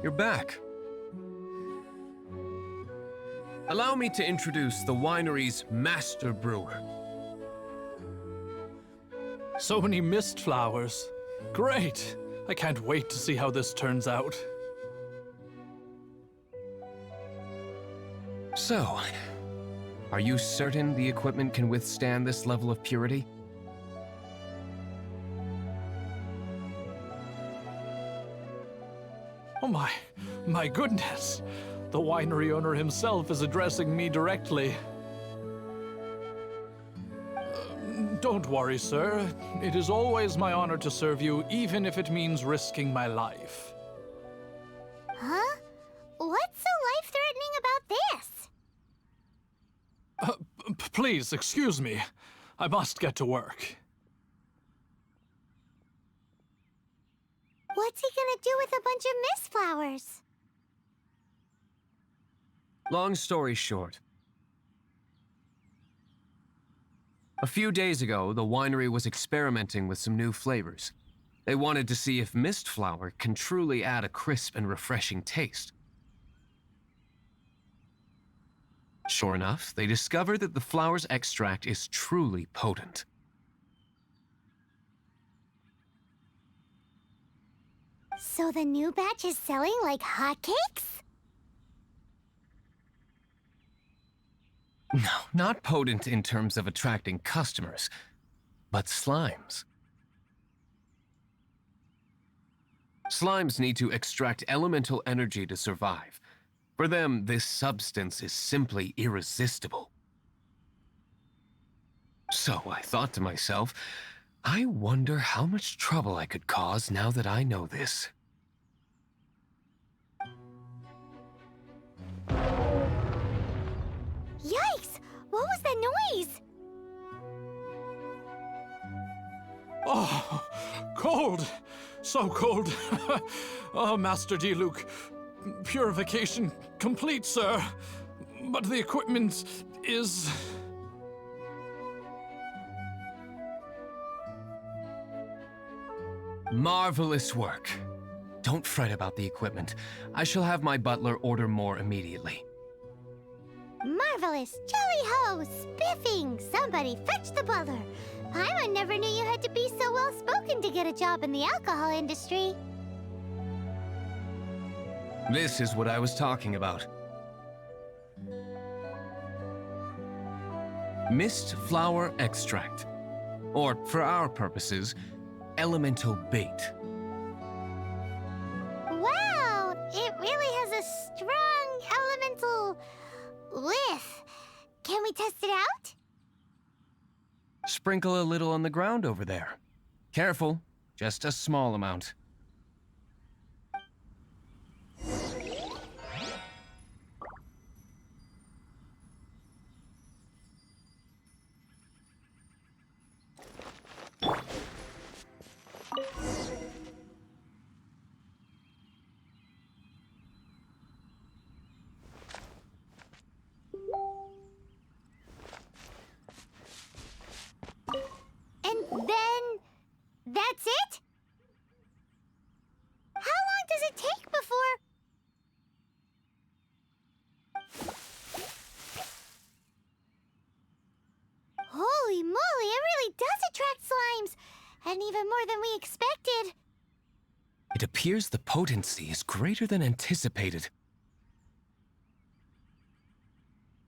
You're back. Allow me to introduce the winery's master brewer. So many mist flowers. Great! I can't wait to see how this turns out. So, are you certain the equipment can withstand this level of purity? Oh my goodness! The winery owner himself is addressing me directly. Don't worry, sir. It is always my honor to serve you, even if it means risking my life. Huh? What's so life-threatening about this? Please, excuse me. I must get to work. What's he gonna do with a bunch of mist flowers? Long story short. A few days ago, the winery was experimenting with some new flavors. They wanted to see if mist flower can truly add a crisp and refreshing taste. Sure enough, they discovered that the flower's extract is truly potent. So the new batch is selling like hotcakes? No, not potent in terms of attracting customers, but slimes. Slimes need to extract elemental energy to survive. For them, this substance is simply irresistible. So I thought to myself, I wonder how much trouble I could cause now that I know this. Yikes! What was that noise? Oh, cold! So cold! Oh, Master D-Luke, purification complete, sir. But the equipment is... Marvelous work. Don't fret about the equipment. I shall have my butler order more immediately. Marvelous! Jolly-ho! Spiffing! Somebody fetch the butler! Paimon never knew you had to be so well-spoken to get a job in the alcohol industry. This is what I was talking about. Mist flower extract. Or, for our purposes, elemental bait. Wow! It really has a strong elemental whiff. Can we test it out? Sprinkle a little on the ground over there. Careful, just a small amount. And then... that's it? How long does it take before... Holy moly, it really does attract slimes! And even more than we expected. It appears the potency is greater than anticipated.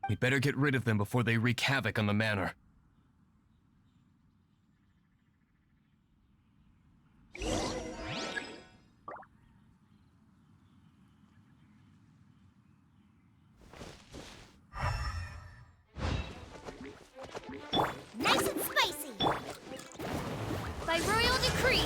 We'd better get rid of them before they wreak havoc on the manor. Nice and spicy! By royal decree!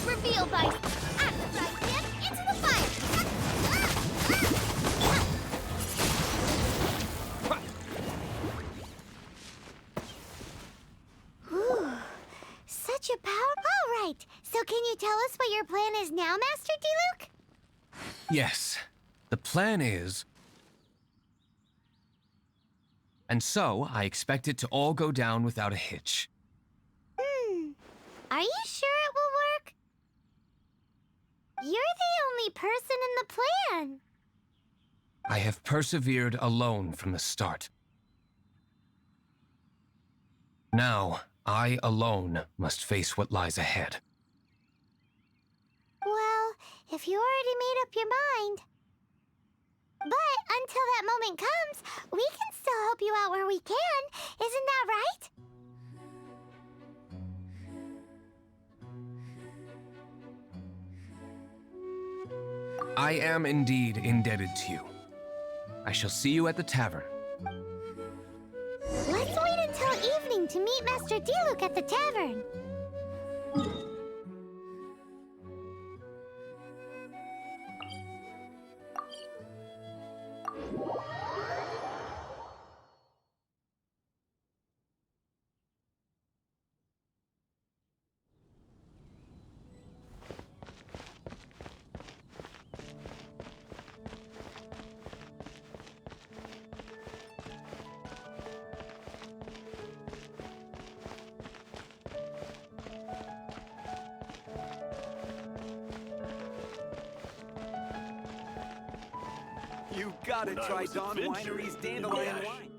Let's reveal by... Act right, Dip! Into the fire! Whew. Such a power... All right. So can you tell us what your plan is now, Master Diluc? Yes, the plan is... And so, I expect it to all go down without a hitch. Are you sure it will work? You're the only person in the plan. I have persevered alone from the start. Now, I alone must face what lies ahead. Well, if you already made up your mind. But until that moment comes, we can still help you out where we can. Isn't that right? I am indeed indebted to you. I shall see you at the tavern. Let's wait until evening to meet Master Diluc at the tavern. You gotta try Dawn Winery's Dandelion Wine.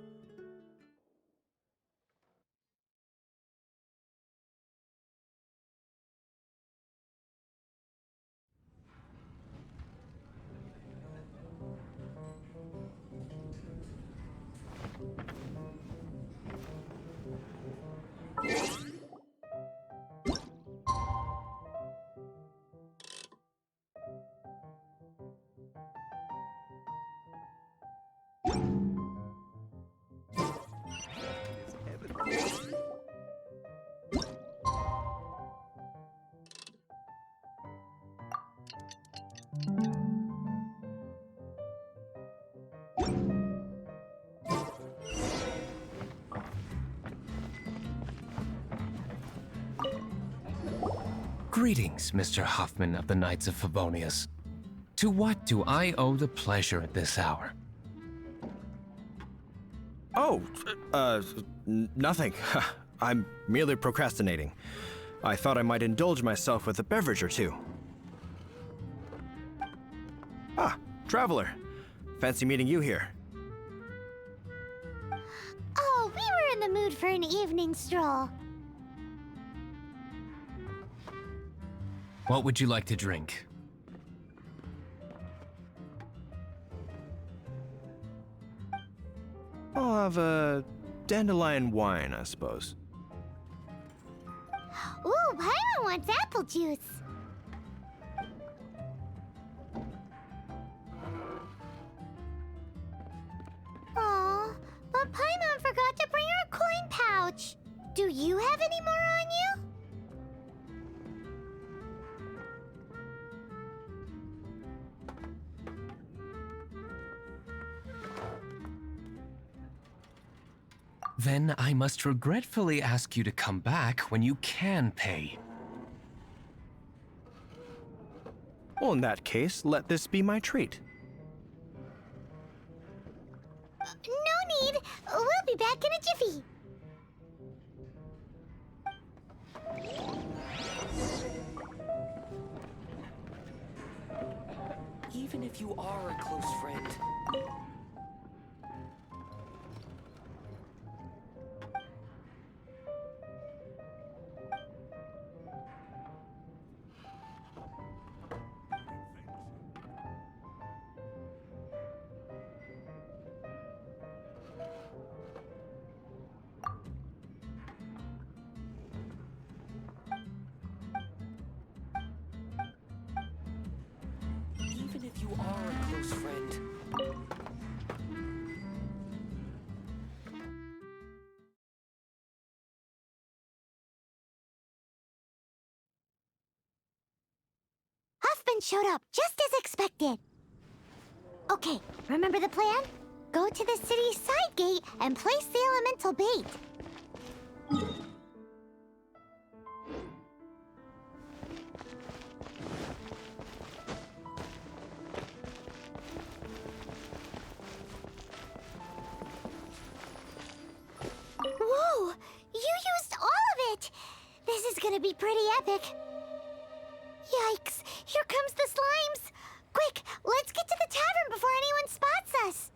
Greetings, Mr. Hoffman of the Knights of Favonius. To what do I owe the pleasure at this hour? Oh, nothing. I'm merely procrastinating. I thought I might indulge myself with a beverage or two. Ah, traveler. Fancy meeting you here. Oh, we were in the mood for an evening stroll. What would you like to drink? I'll have a dandelion wine, I suppose. Ooh, Paimon wants apple juice. Aw, but Paimon forgot to bring her coin pouch. Do you have any more on you? Then I must regretfully ask you to come back when you can pay. Well, in that case, let this be my treat. No need. We'll be back in a jiffy. Even if you are a close friend, even if you are a close friend, Hoffman showed up, just as expected. Okay, remember the plan? Go to the city's side gate and place the elemental bait. Whoa! You used all of it! This is gonna be pretty epic. Yikes! Here comes the slimes! Quick, let's get to the tavern before anyone spots us!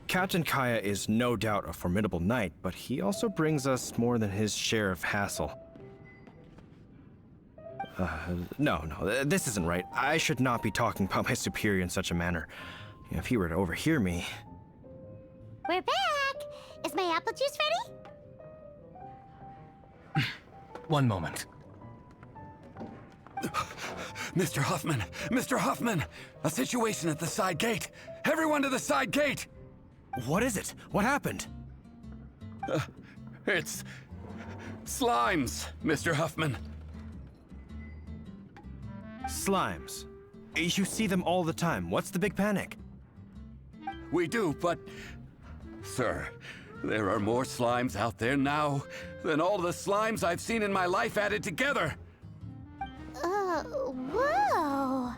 Captain Kaya is no doubt a formidable knight, but he also brings us more than his share of hassle. No, this isn't right. I should not be talking about my superior in such a manner. If he were to overhear me... We're back! Is my apple juice ready? One moment. Mr. Huffman! Mr. Huffman! A situation at the side gate! Everyone to the side gate! What is it? What happened? It's... slimes, Mr. Huffman. Slimes. You see them all the time. What's the big panic? We do, but... Sir, there are more slimes out there now than all the slimes I've seen in my life added together. Whoa!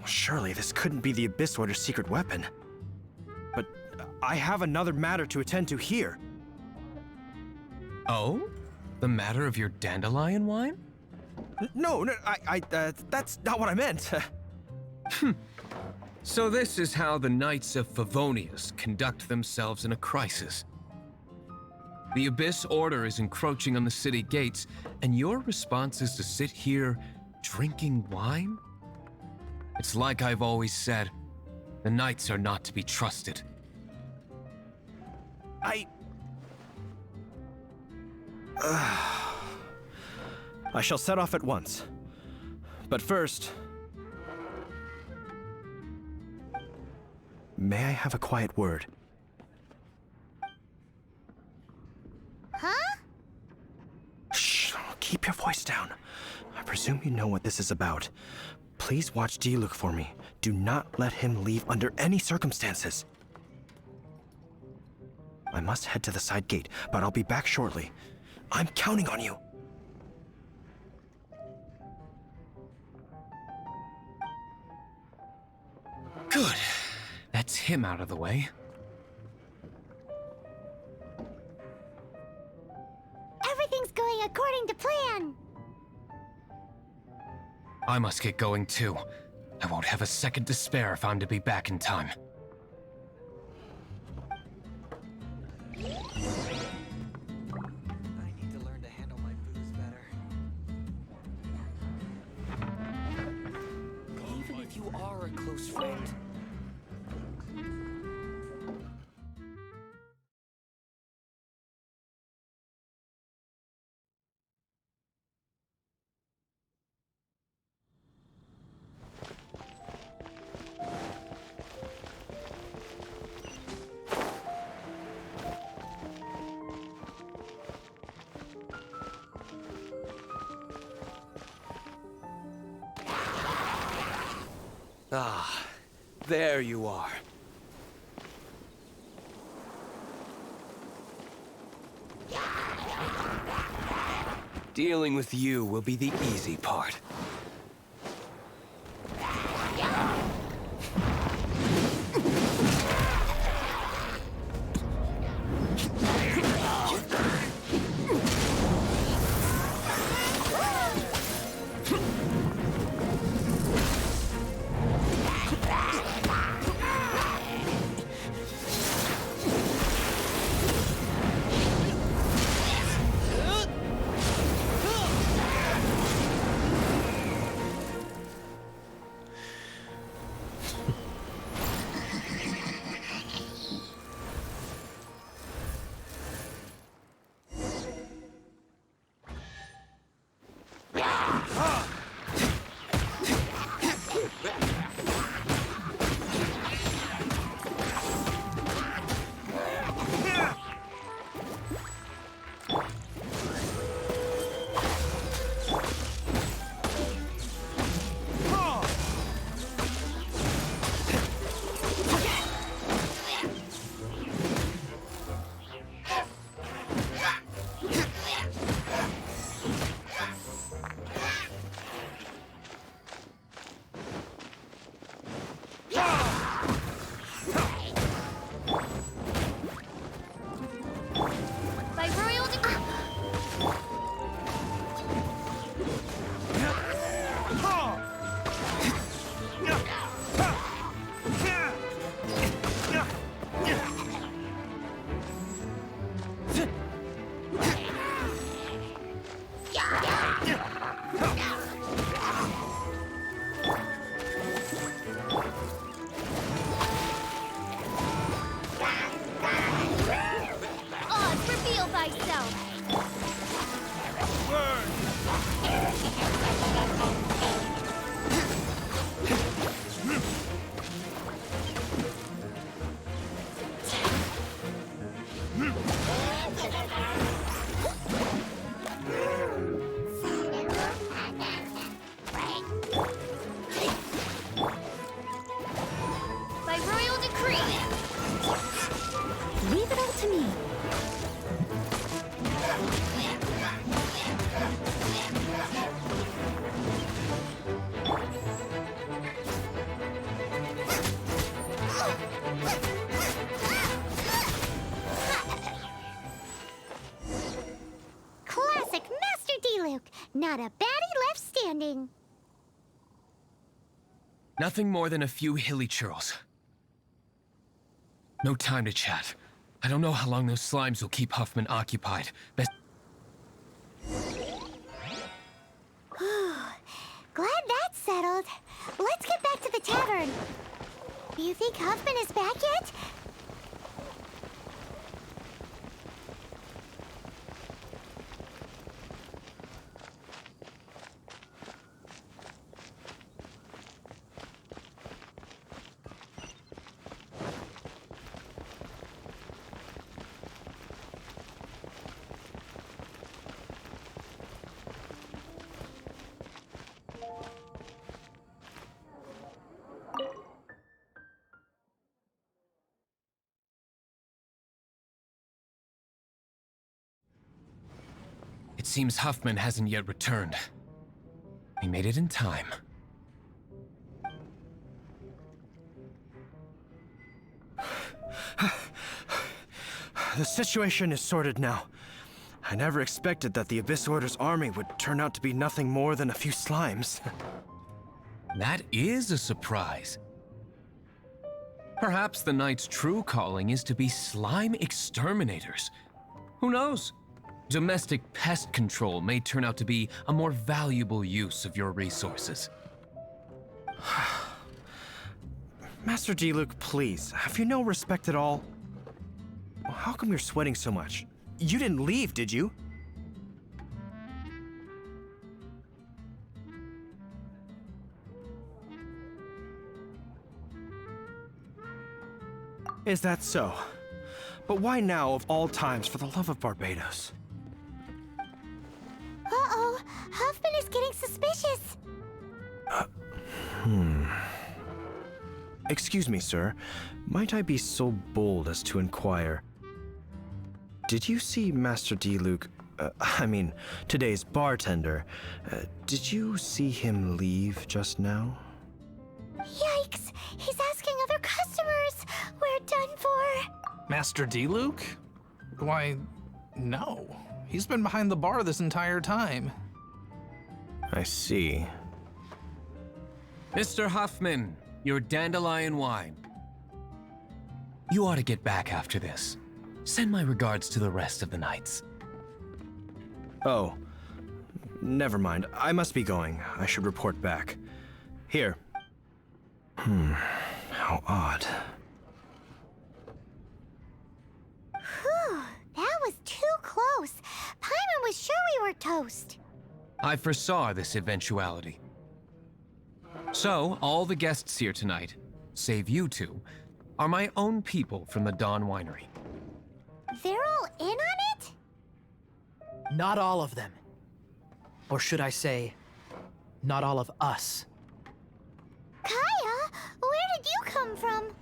Surely this couldn't be the Abyss Warder's secret weapon. But I have another matter to attend to here. Oh? The matter of your dandelion wine? No, that's not what I meant. So this is how the Knights of Favonius conduct themselves in a crisis. The Abyss Order is encroaching on the city gates, and your response is to sit here drinking wine? It's like I've always said, the Knights are not to be trusted. I shall set off at once. But first... May I have a quiet word? Huh? Shh, keep your voice down. I presume you know what this is about. Please watch Diluc for me. Do not let him leave under any circumstances. I must head to the side gate, but I'll be back shortly. I'm counting on you. Good. That's him out of the way. Everything's going according to plan. I must get going too. I won't have a second to spare if I'm to be back in time. I need to learn to handle my booze better. Even if you are a close friend. Ah, there you are. Dealing with you will be the easy part. yourself! By royal decree! Leave it all to me. Classic Master D-Luke. Not a baddie left standing. Nothing more than a few hilly churls. No time to chat. I don't know how long those slimes will keep Huffman occupied. Best. Glad that's settled. Let's get back to the tavern. You think Huffman is back yet? It seems Huffman hasn't yet returned. We made it in time. The situation is sorted now. I never expected that the Abyss Order's army would turn out to be nothing more than a few slimes. That is a surprise. Perhaps the Knight's true calling is to be slime exterminators. Who knows? Domestic pest control may turn out to be a more valuable use of your resources. Master D-Luke, please, have you no respect at all? How come you're sweating so much? You didn't leave, did you? Is that so? But why now of all times, for the love of Barbados? Uh-oh, Huffman is getting suspicious. Excuse me, sir. Might I be so bold as to inquire? Did you see Master D-Luke, today's bartender, did you see him leave just now? Yikes, he's asking other customers. We're done for. Master D-Luke? Why, no. He's been behind the bar this entire time. I see. Mr. Huffman, your dandelion wine. You ought to get back after this. Send my regards to the rest of the knights. Oh, never mind. I must be going. I should report back. Here. How odd. Whew, that was too close. Paimon was sure we were toast. I foresaw this eventuality. So, all the guests here tonight, save you two, are my own people from the Dawn Winery. They're all in on it? Not all of them. Or should I say, not all of us. Kaya, where did you come from?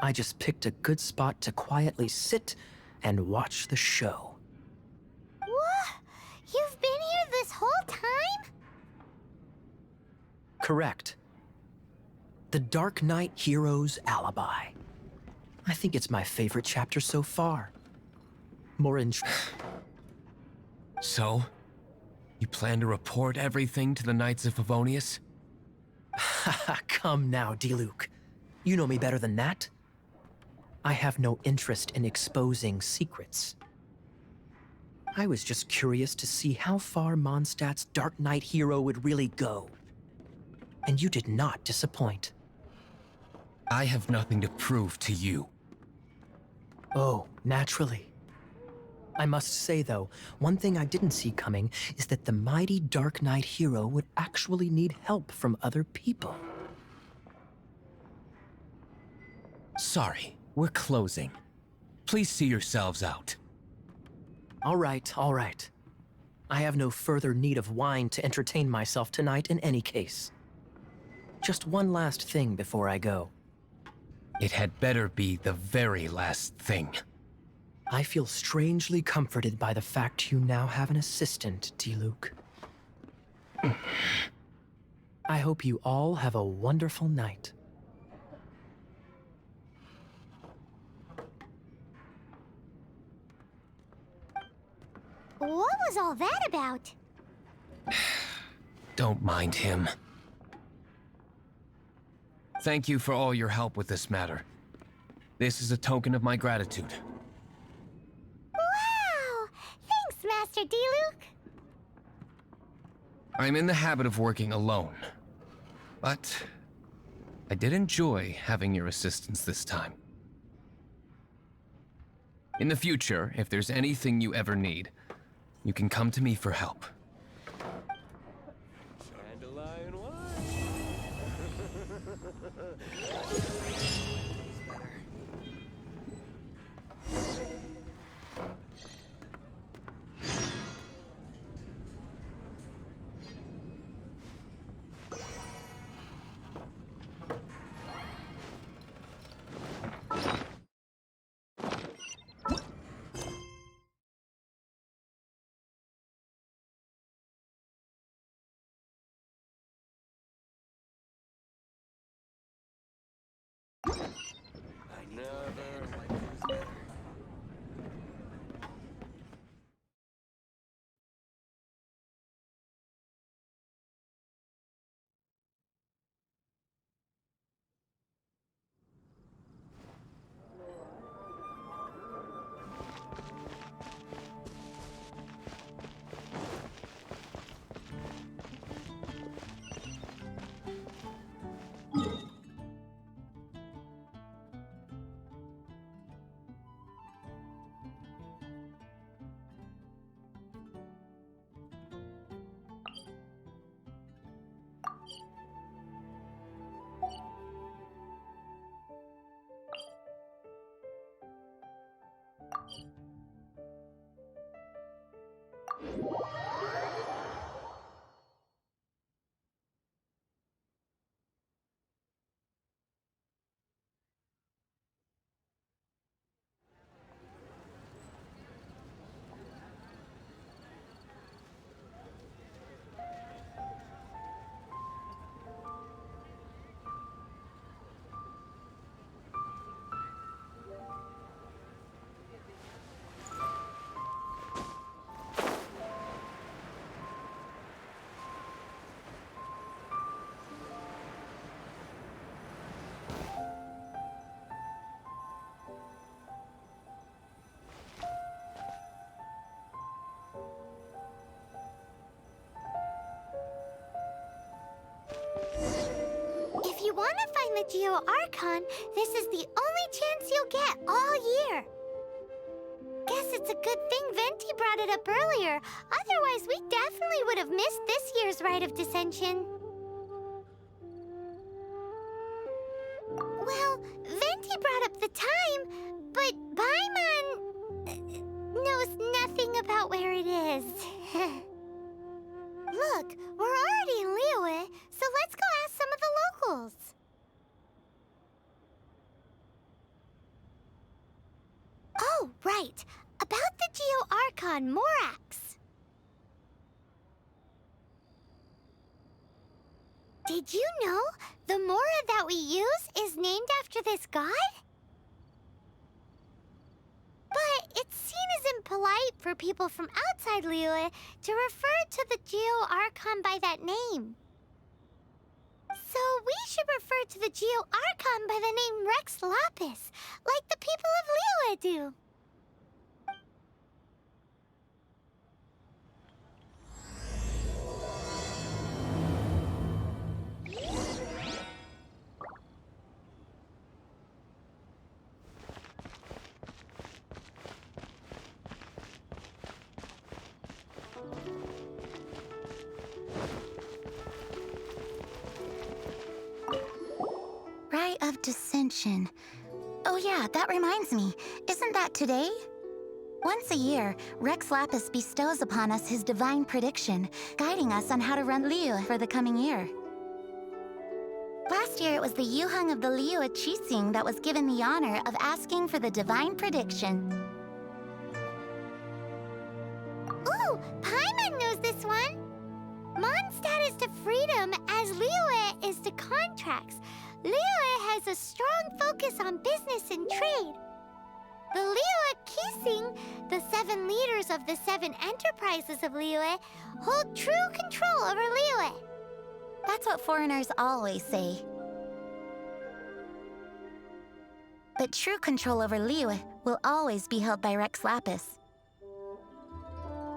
I just picked a good spot to quietly sit and watch the show. What? You've been here this whole time? Correct. The Dark Knight Hero's Alibi. I think it's my favorite chapter so far. More So, you plan to report everything to the Knights of Favonius? Come now, D-Luke. You know me better than that. I have no interest in exposing secrets. I was just curious to see how far Mondstadt's Dark Knight hero would really go. And you did not disappoint. I have nothing to prove to you. Oh, naturally. I must say, though, one thing I didn't see coming is that the mighty Dark Knight hero would actually need help from other people. Sorry, we're closing. Please see yourselves out. All right, all right. I have no further need of wine to entertain myself tonight in any case. Just one last thing before I go. It had better be the very last thing. I feel strangely comforted by the fact you now have an assistant, D-Luke. I hope you all have a wonderful night. What was all that about? Don't mind him. Thank you for all your help with this matter. This is a token of my gratitude. Wow! Thanks, Master D-Luke. I'm in the habit of working alone, but I did enjoy having your assistance this time. In the future, if there's anything you ever need, you can come to me for help. Dandelion wine. If you want to find the Geo-Archon, this is the only chance you'll get all year. Guess it's a good thing Venti brought it up earlier. Otherwise, we definitely would have missed this year's Rite of Dissension. Well, Venti brought up the time, but Paimon knows nothing about where it is. Look, we're already in Liyue, so let's go ask some of the locals. Oh, right. About the Geo-Archon Morax. Did you know the Mora that we use is named after this god? But it's seen as impolite for people from outside Liyue to refer to the Geo-Archon by that name. So we should refer to the Geo-Archon by the name Rex Lapis, like the people of Liyue do. Dissension. Oh yeah, that reminds me. Isn't that today? Once a year, Rex Lapis bestows upon us his divine prediction, guiding us on how to run Liyue for the coming year. Last year, it was the Yuheng of the Liyue Qixing that was given the honor of asking for the divine prediction. Ooh, Paimon knows this one! Mondstadt is to freedom as Liyue is to contracts. Liyue has a strong focus on business and trade. The Liyue Qixing, the 7 leaders of the 7 enterprises of Liyue, hold true control over Liyue. That's what foreigners always say. But true control over Liyue will always be held by Rex Lapis.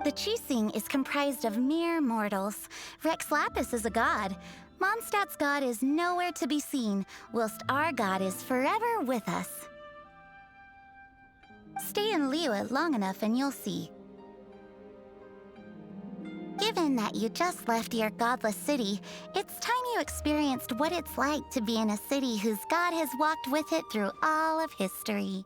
The Qixing is comprised of mere mortals. Rex Lapis is a god. Mondstadt's god is nowhere to be seen, whilst our god is forever with us. Stay in Liyue long enough and you'll see. Given that you just left your godless city, it's time you experienced what it's like to be in a city whose god has walked with it through all of history.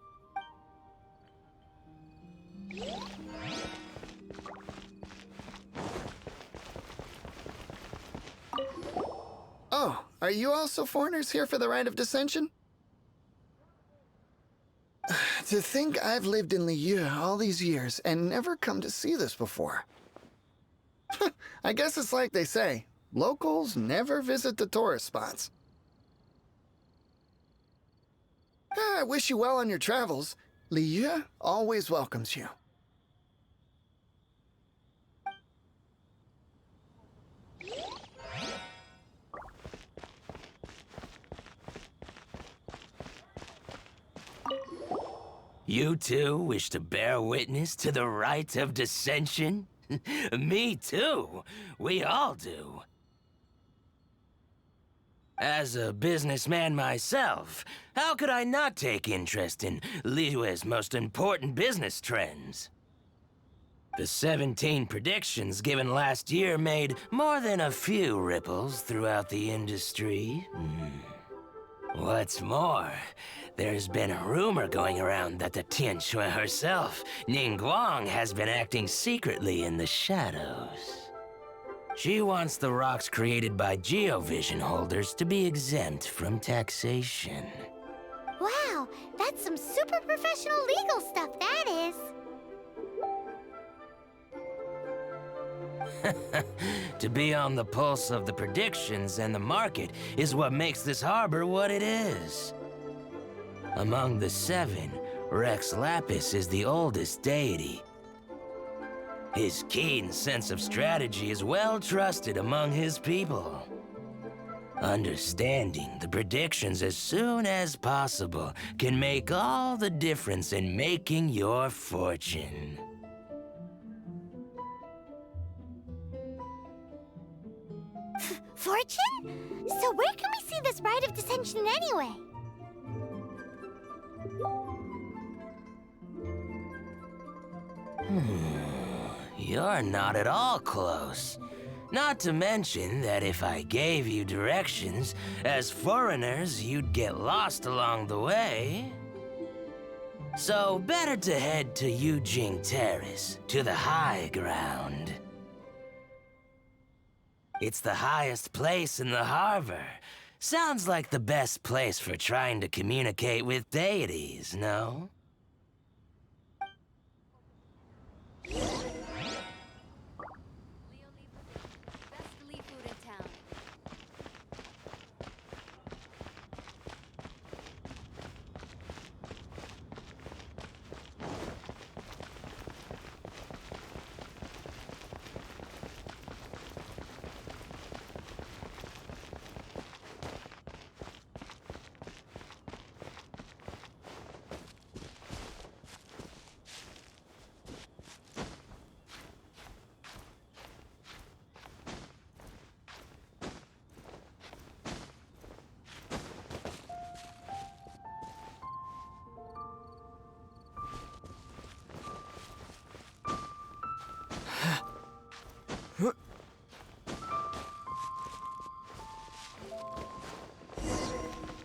Oh, are you also foreigners here for the Rite of Dissension? To think I've lived in Liyue all these years and never come to see this before. I guess it's like they say, locals never visit the tourist spots. I wish you well on your travels. Liyue always welcomes you. You too wish to bear witness to the rite of dissension? Me too. We all do. As a businessman myself, how could I not take interest in Liyue's most important business trends? The 17 predictions given last year made more than a few ripples throughout the industry. What's more, there's been a rumor going around that the Tianshui herself, Ningguang, has been acting secretly in the shadows. She wants the rocks created by Geovision holders to be exempt from taxation. Wow, that's some super professional legal stuff, that is. To be on the pulse of the predictions and the market is what makes this harbor what it is. Among the 7, Rex Lapis is the oldest deity. His keen sense of strategy is well trusted among his people. Understanding the predictions as soon as possible can make all the difference in making your fortune. Fortune? So where can we see this Rite of Dissension anyway? You're not at all close. Not to mention that if I gave you directions, as foreigners, you'd get lost along the way. So better to head to Yujing Terrace, to the high ground. It's the highest place in the harbor. Sounds like the best place for trying to communicate with deities, no?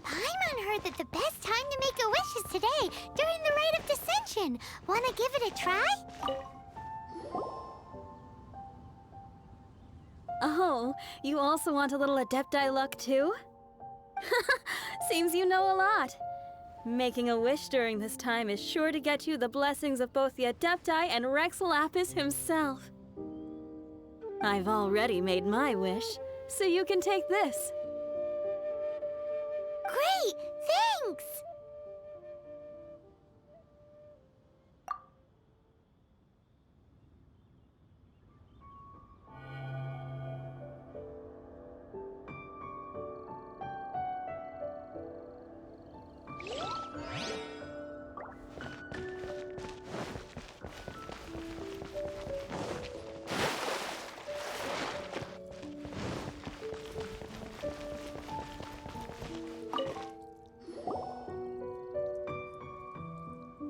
Paimon heard the the best time to make a wish is today, during the rite of dissension. Wanna give it a try? Oh, you also want a little Adepti luck too? Seems you know a lot. Making a wish during this time is sure to get you the blessings of both the Adepti and Rex Lapis himself. I've already made my wish, so you can take this. Great! Thanks!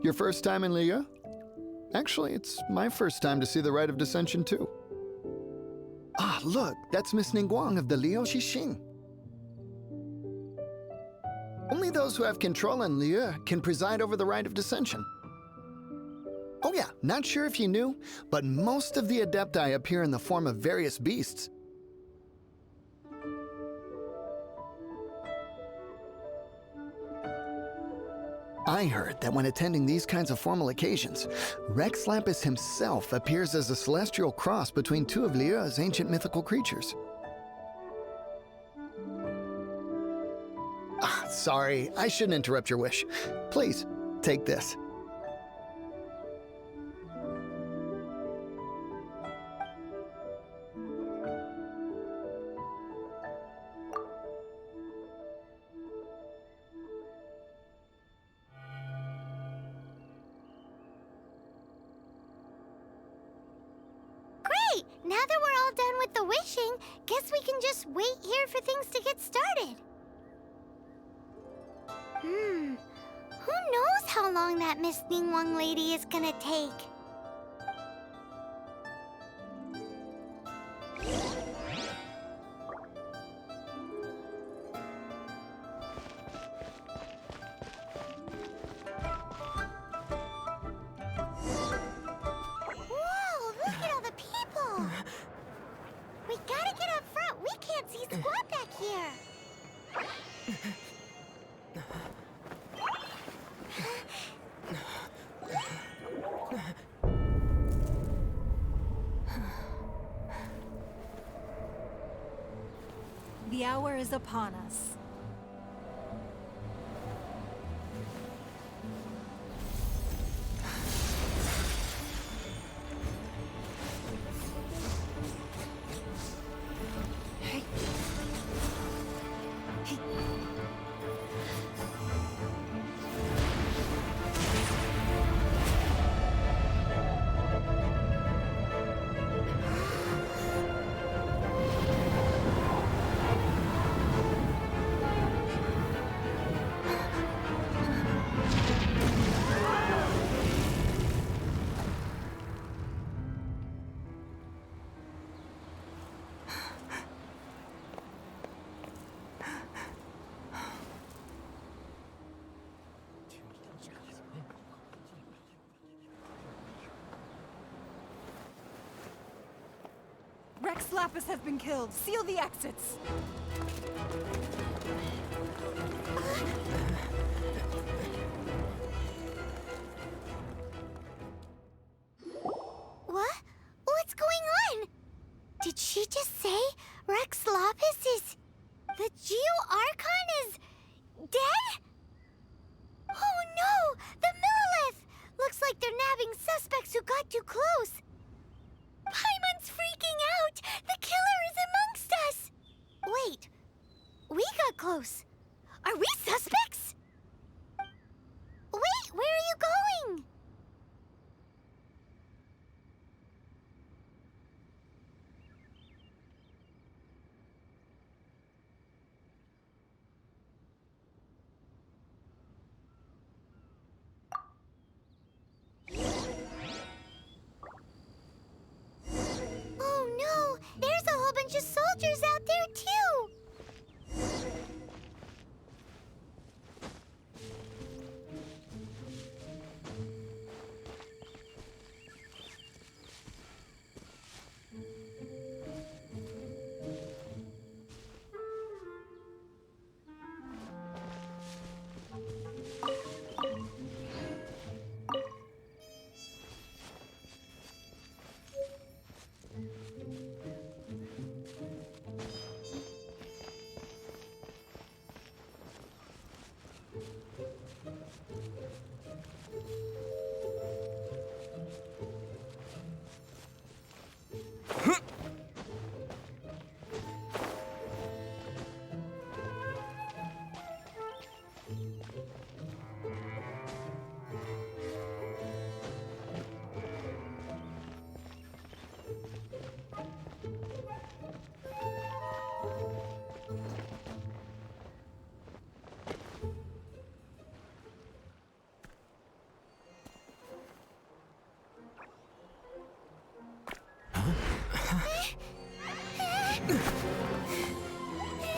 Your first time in Liyue? Actually, it's my first time to see the Rite of Dissension, too. Ah, look, that's Miss Ningguang of the Liu Xixing. Only those who have control in Liyue can preside over the Rite of Dissension. Oh yeah, not sure if you knew, but most of the Adepti appear in the form of various beasts. I heard that when attending these kinds of formal occasions, Rex Lapis himself appears as a celestial cross between two of Liyue's ancient mythical creatures. Ah, sorry, I shouldn't interrupt your wish. Please, take this. Now that we're all done with the wishing, guess we can just wait here for things to get started. Who knows how long that Miss Ningguang lady is gonna take? Whoa, look at all the people! We gotta get up front. We can't see squat back here. The hour is upon us. Rex Lapis has been killed. Seal the exits. What? What's going on? Did she just say Rex Lapis is... the Geo-Archon is... dead? Oh no! The Millilith! Looks like they're nabbing suspects who got too close. Paimon's freaking out! The killer is amongst us! Wait, we got close. Are we suspects? Wait, where are you going? Oh no! There's a whole bunch of soldiers out there too!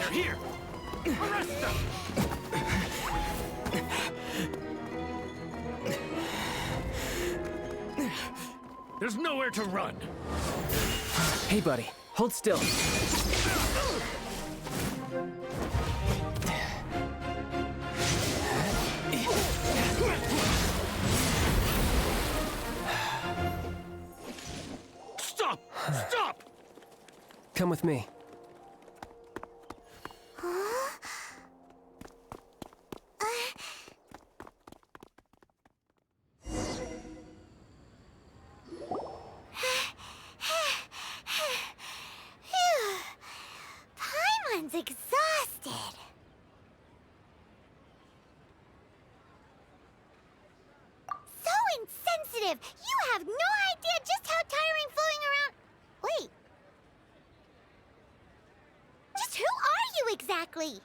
They're here! Arrest them! There's nowhere to run! Hey, buddy. Hold still. Stop! Stop! Come with me. Paimon's exhausted. So insensitive! You have no idea just how tiring floating around. Wait. Just who are you exactly?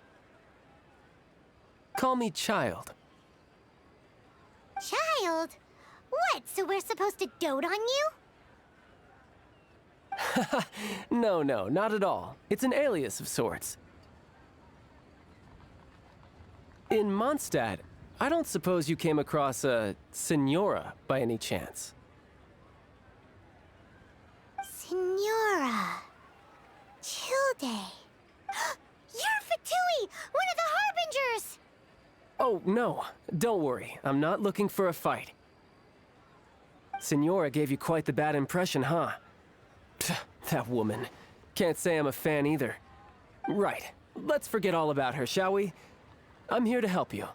Call me Child. Child? What, so we're supposed to dote on you? No, not at all. It's an alias of sorts. In Mondstadt, I don't suppose you came across a Senora by any chance. Senora. Childe. You're Fatui, one of the Harbingers! Oh, no. Don't worry. I'm not looking for a fight. Senora gave you quite the bad impression, huh? Pfft, that woman. Can't say I'm a fan either. Right. Let's forget all about her, shall we? I'm here to help you.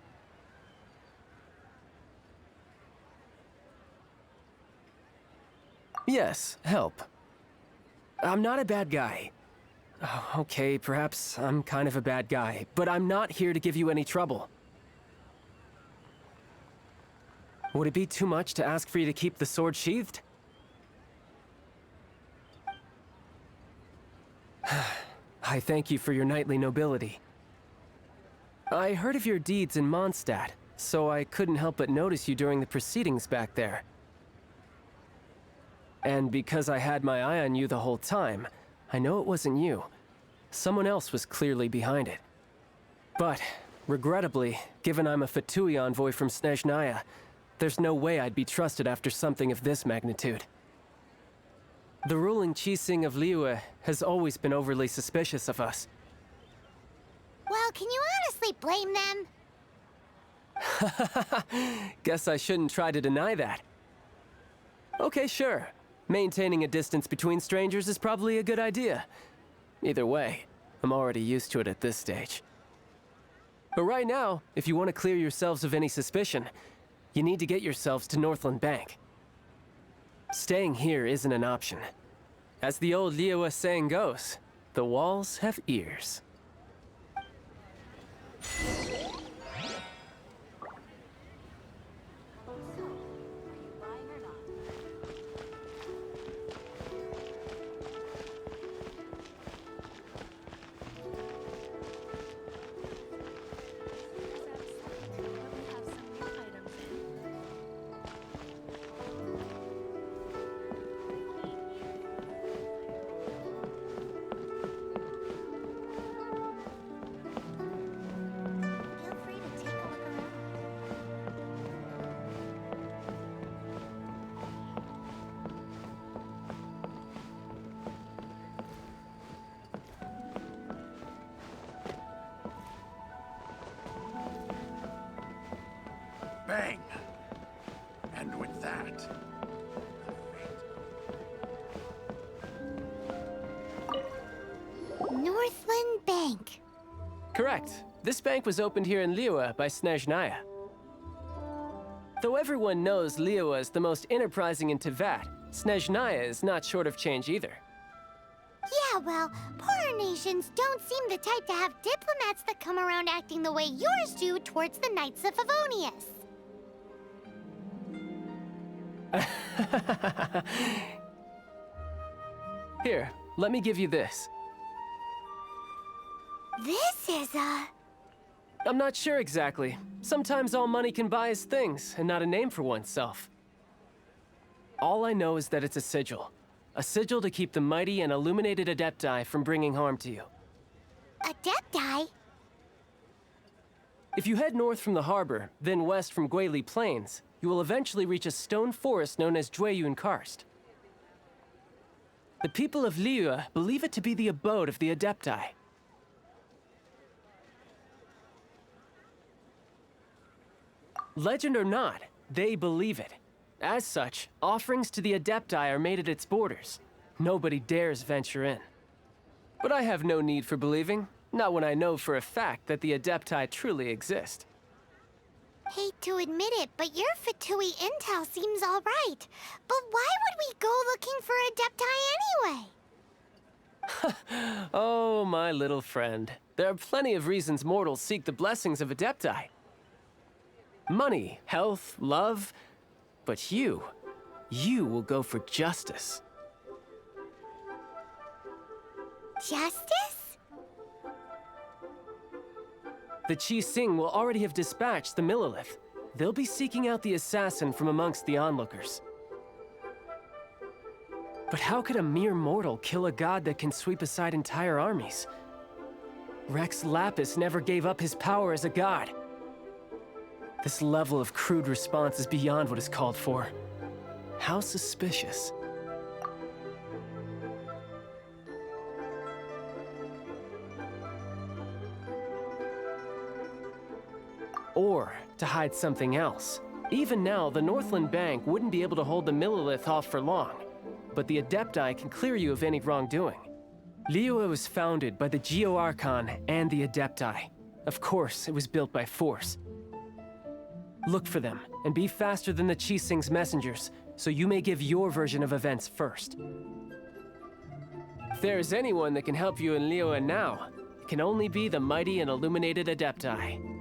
Yes, help. I'm not a bad guy. Oh, okay, perhaps I'm kind of a bad guy, but I'm not here to give you any trouble. Would it be too much to ask for you to keep the sword sheathed? I thank you for your knightly nobility. I heard of your deeds in Mondstadt, so I couldn't help but notice you during the proceedings back there. And because I had my eye on you the whole time, I know it wasn't you. Someone else was clearly behind it. But, regrettably, given I'm a Fatui envoy from Snezhnaya, there's no way I'd be trusted after something of this magnitude. The ruling Chising of Liyue has always been overly suspicious of us. Well, can you honestly blame them? Guess I shouldn't try to deny that. Okay, sure. Maintaining a distance between strangers is probably a good idea. Either way, I'm already used to it at this stage. But right now, if you want to clear yourselves of any suspicion, you need to get yourselves to Northland Bank. Staying here isn't an option. As the old Liyue saying goes, the walls have ears. Feel free to take a look around. Bang! And with that, Northland Bank. Correct. This bank was opened here in Liyue by Snezhnaya. Though everyone knows Liyue is the most enterprising in Teyvat, Snezhnaya is not short of change either. Yeah, well, poorer nations don't seem the type to have diplomats that come around acting the way yours do towards the Knights of Favonius. Here, let me give you this. This is I'm not sure exactly. Sometimes all money can buy is things, and not a name for oneself. All I know is that it's a sigil. A sigil to keep the mighty and illuminated Adepti from bringing harm to you. Adepti? If you head north from the harbor, then west from Guili Plains, you will eventually reach a stone forest known as Jueyun Karst. The people of Liyue believe it to be the abode of the Adepti. Legend or not, they believe it. As such, offerings to the Adepti are made at its borders. Nobody dares venture in. But I have no need for believing, not when I know for a fact that the Adepti truly exist. Hate to admit it, but your Fatui intel seems all right. But why would we go looking for Adepti anyway? Oh, my little friend. There are plenty of reasons mortals seek the blessings of Adepti. Money, health, love. But you will go for justice. Justice? The Qi Sing will already have dispatched the Millilith. They'll be seeking out the assassin from amongst the onlookers. But how could a mere mortal kill a god that can sweep aside entire armies? Rex Lapis never gave up his power as a god. This level of crude response is beyond what is called for. How suspicious. Or to hide something else. Even now, the Northland Bank wouldn't be able to hold the Millilith off for long, but the Adepti can clear you of any wrongdoing. Liyue was founded by the Geo Archon and the Adepti. Of course, it was built by force. Look for them, and be faster than the Qi Sing's messengers, so you may give your version of events first. If there is anyone that can help you in Liyue now, it can only be the mighty and illuminated Adepti.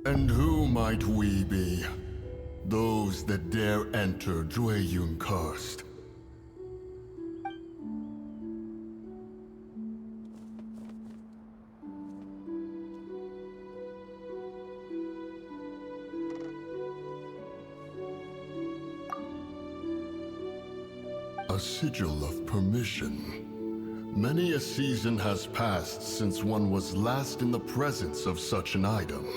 And who might we be? Those that dare enter Jueyun Karst. A sigil of permission. Many a season has passed since one was last in the presence of such an item.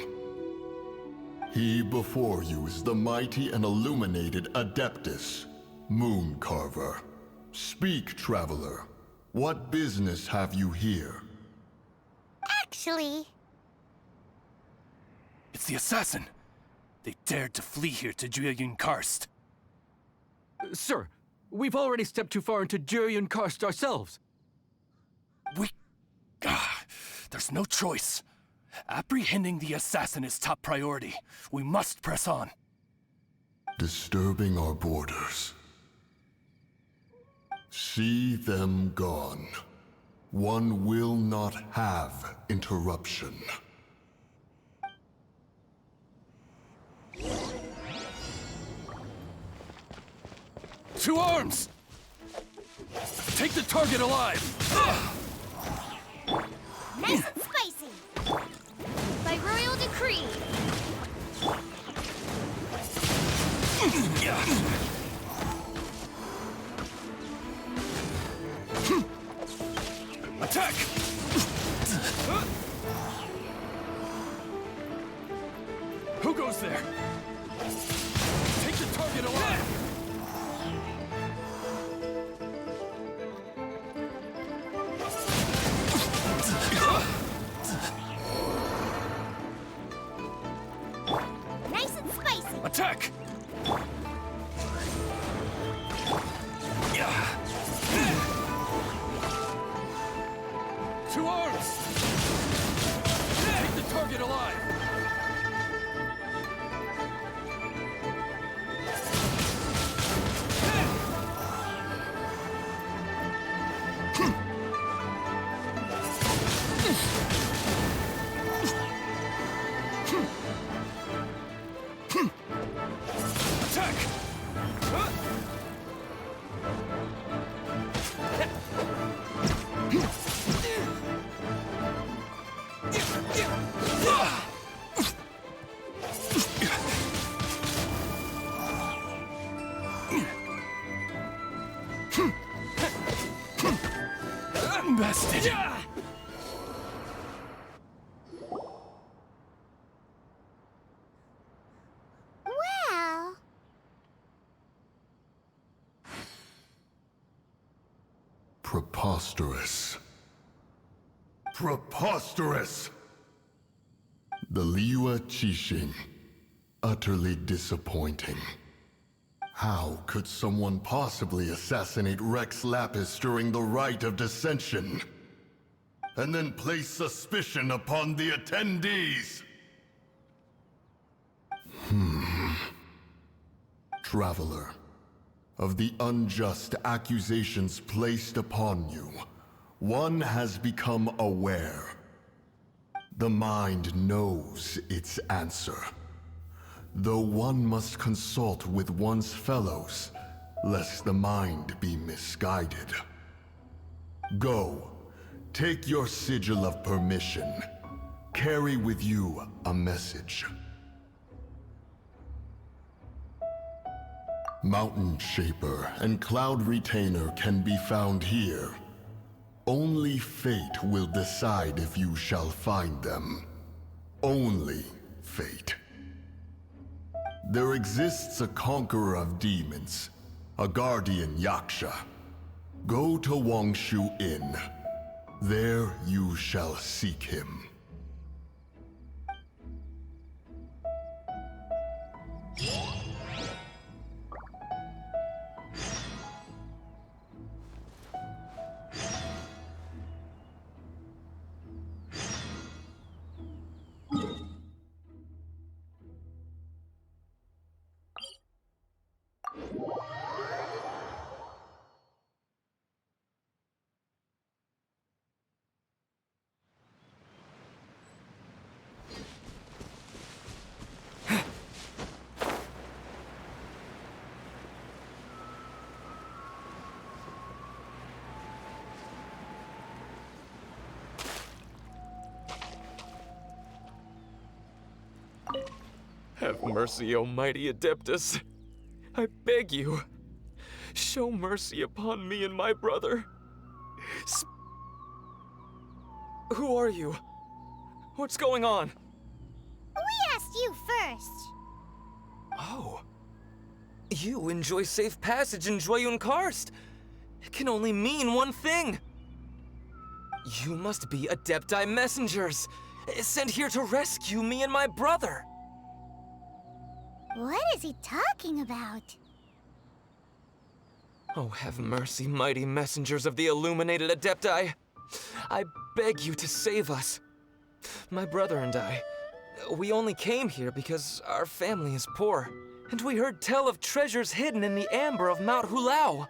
He before you is the mighty and illuminated Adeptus, Moon Carver. Speak, traveler. What business have you here? Actually... It's the assassin! They dared to flee here to Jueyun Karst. Sir, we've already stepped too far into Jueyun Karst ourselves. There's no choice. Apprehending the assassin is top priority. We must press on. Disturbing our borders. See them gone. One will not have interruption. To arms! Take the target alive! Nice and spicy! By royal decree! Attack! Who goes there? Take the target alive! To arms! Keep the target alive! Attack! Bested! Well... Preposterous. Preposterous! The Liyue Qixing. Utterly disappointing. How could someone possibly assassinate Rex Lapis during the rite of dissension? And then place suspicion upon the attendees? Traveler, of the unjust accusations placed upon you, one has become aware. The mind knows its answer, though one must consult with one's fellows, lest the mind be misguided. Go, take your sigil of permission. Carry with you a message. Mountain Shaper and Cloud Retainer can be found here. Only fate will decide if you shall find them. Only fate. There exists a conqueror of demons, a guardian Yaksha. Go to Wangshu Inn. There you shall seek him. Have mercy, O mighty Adeptus. I beg you, show mercy upon me and my brother. Who are you? What's going on? We asked you first. Oh. You enjoy safe passage in Joyun Karst. It can only mean one thing. You must be Adepti messengers, sent here to rescue me and my brother. What is he talking about? Oh, have mercy, mighty messengers of the illuminated Adepti. I beg you to save us. My brother and I, we only came here because our family is poor, and we heard tell of treasures hidden in the amber of Mount Hulao.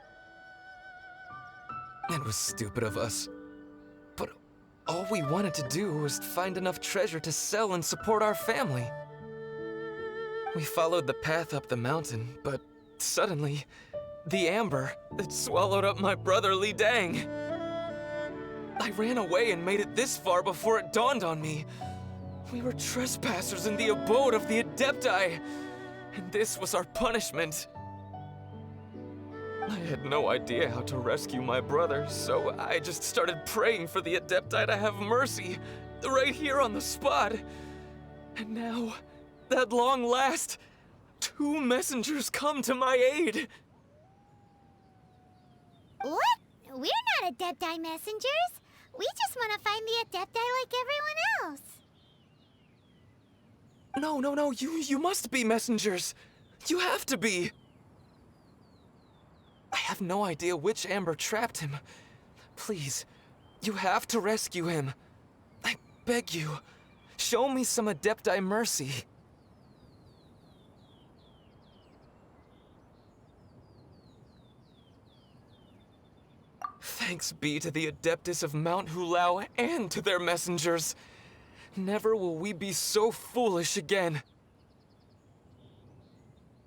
It was stupid of us, but all we wanted to do was find enough treasure to sell and support our family. We followed the path up the mountain, but suddenly, the amber, it swallowed up my brother Li Dang. I ran away and made it this far before it dawned on me. We were trespassers in the abode of the Adepti, and this was our punishment. I had no idea how to rescue my brother, so I just started praying for the Adepti to have mercy, right here on the spot. And now, at long last, 2 messengers come to my aid. What? We're not Adepti messengers. We just want to find the Adepti like everyone else. No, you must be messengers. You have to be. I have no idea which amber trapped him. Please, You have to rescue him. I beg you. Show me some Adepti mercy. Thanks be to the Adeptus of Mount Hulao and to their messengers. Never will we be so foolish again.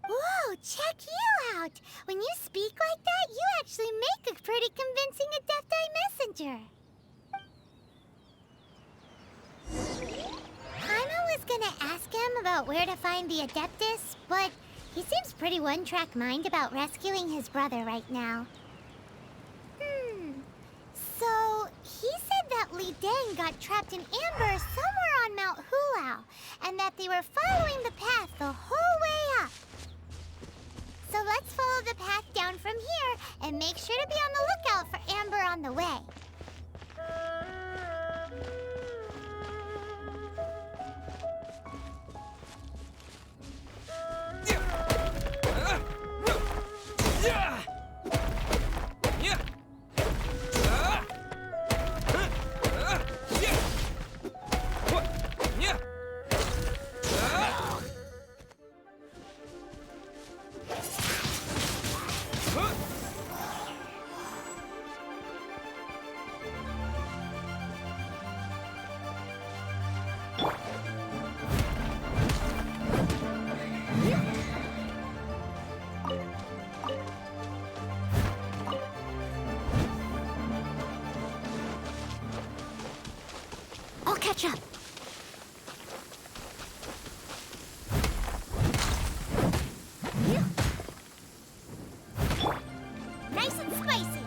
Whoa, check you out! When you speak like that, you actually make a pretty convincing Adepti messenger. Paimon was gonna ask him about where to find the Adeptus, but he seems pretty one-track mind about rescuing his brother right now. So, he said that Li Deng got trapped in amber somewhere on Mount Hulao, and that they were following the path the whole way up. So let's follow the path down from here and make sure to be on the lookout for amber on the way. I'll catch up. Nice and spicy.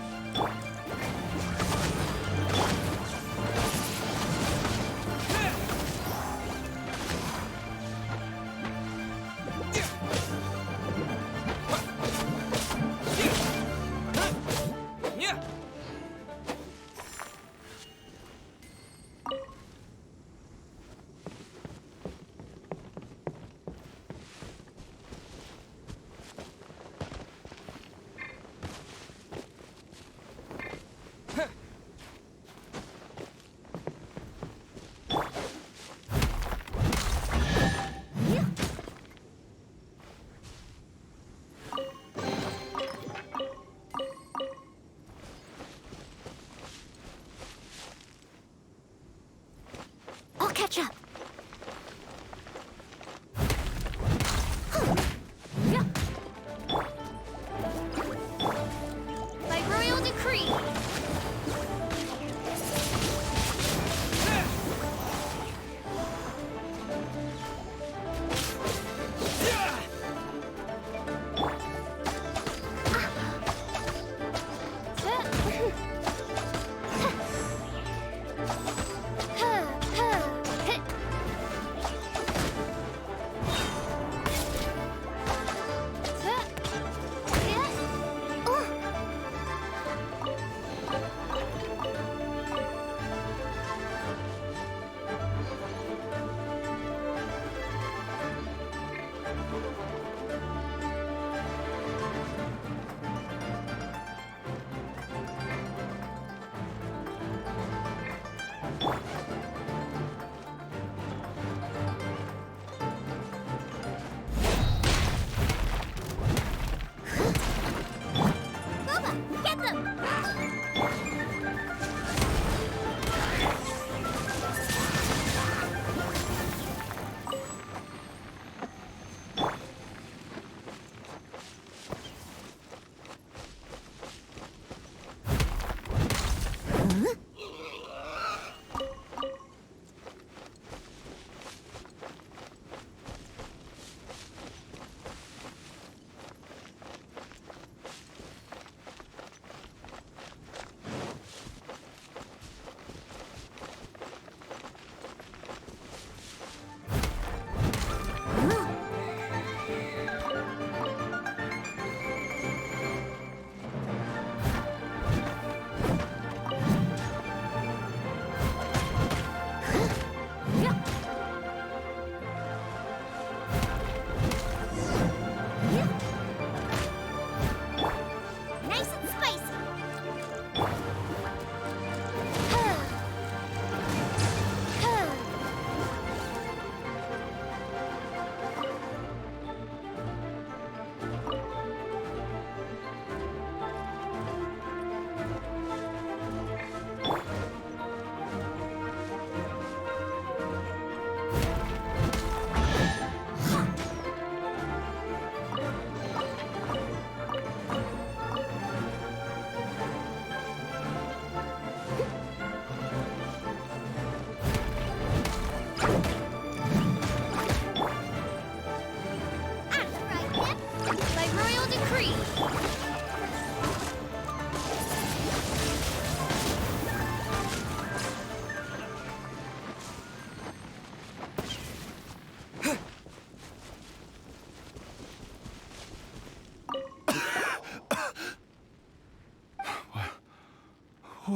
I'll catch up. By royal decree. Get them!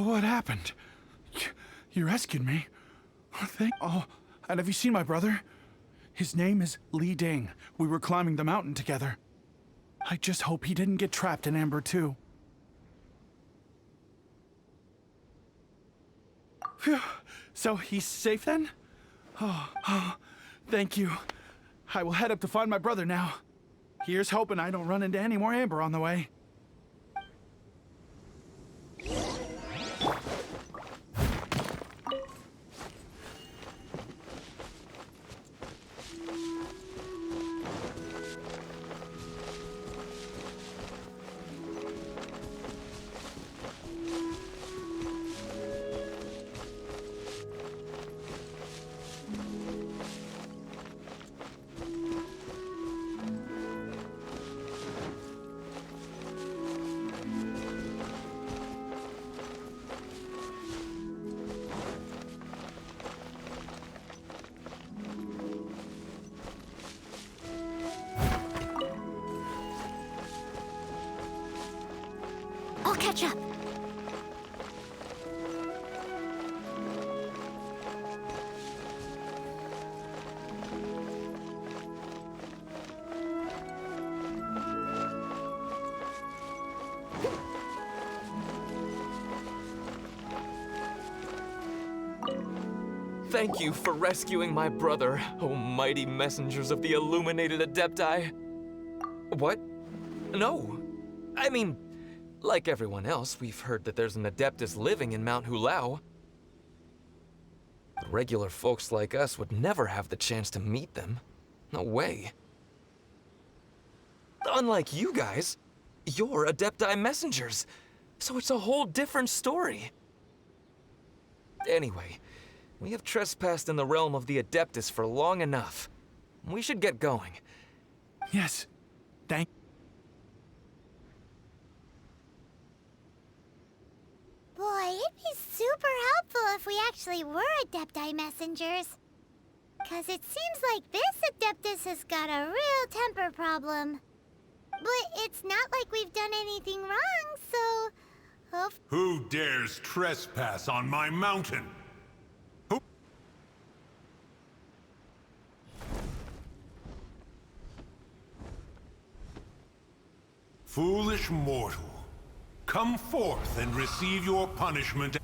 What happened? You rescued me. Oh, and have you seen my brother? His name is Li Ding. We were climbing the mountain together. I just hope he didn't get trapped in Amber too. Phew. So he's safe then? Oh, thank you. I will head up to find my brother now. Here's hoping I don't run into any more Amber on the way. I'll catch up. Thank you for rescuing my brother, oh mighty messengers of the illuminated Adepti. What? No. I mean, like everyone else, we've heard that there's an Adeptus living in Mount Hulao. But regular folks like us would never have the chance to meet them. No way. Unlike you guys, you're Adepti messengers, so it's a whole different story. Anyway, we have trespassed in the realm of the Adeptus for long enough. We should get going. Yes. Thank. Boy, it'd be super helpful if we actually were Adepti messengers. 'Cause it seems like this Adeptus has got a real temper problem. But it's not like we've done anything wrong, so... Who dares trespass on my mountain? Who? Foolish mortal. Come forth and receive your punishment.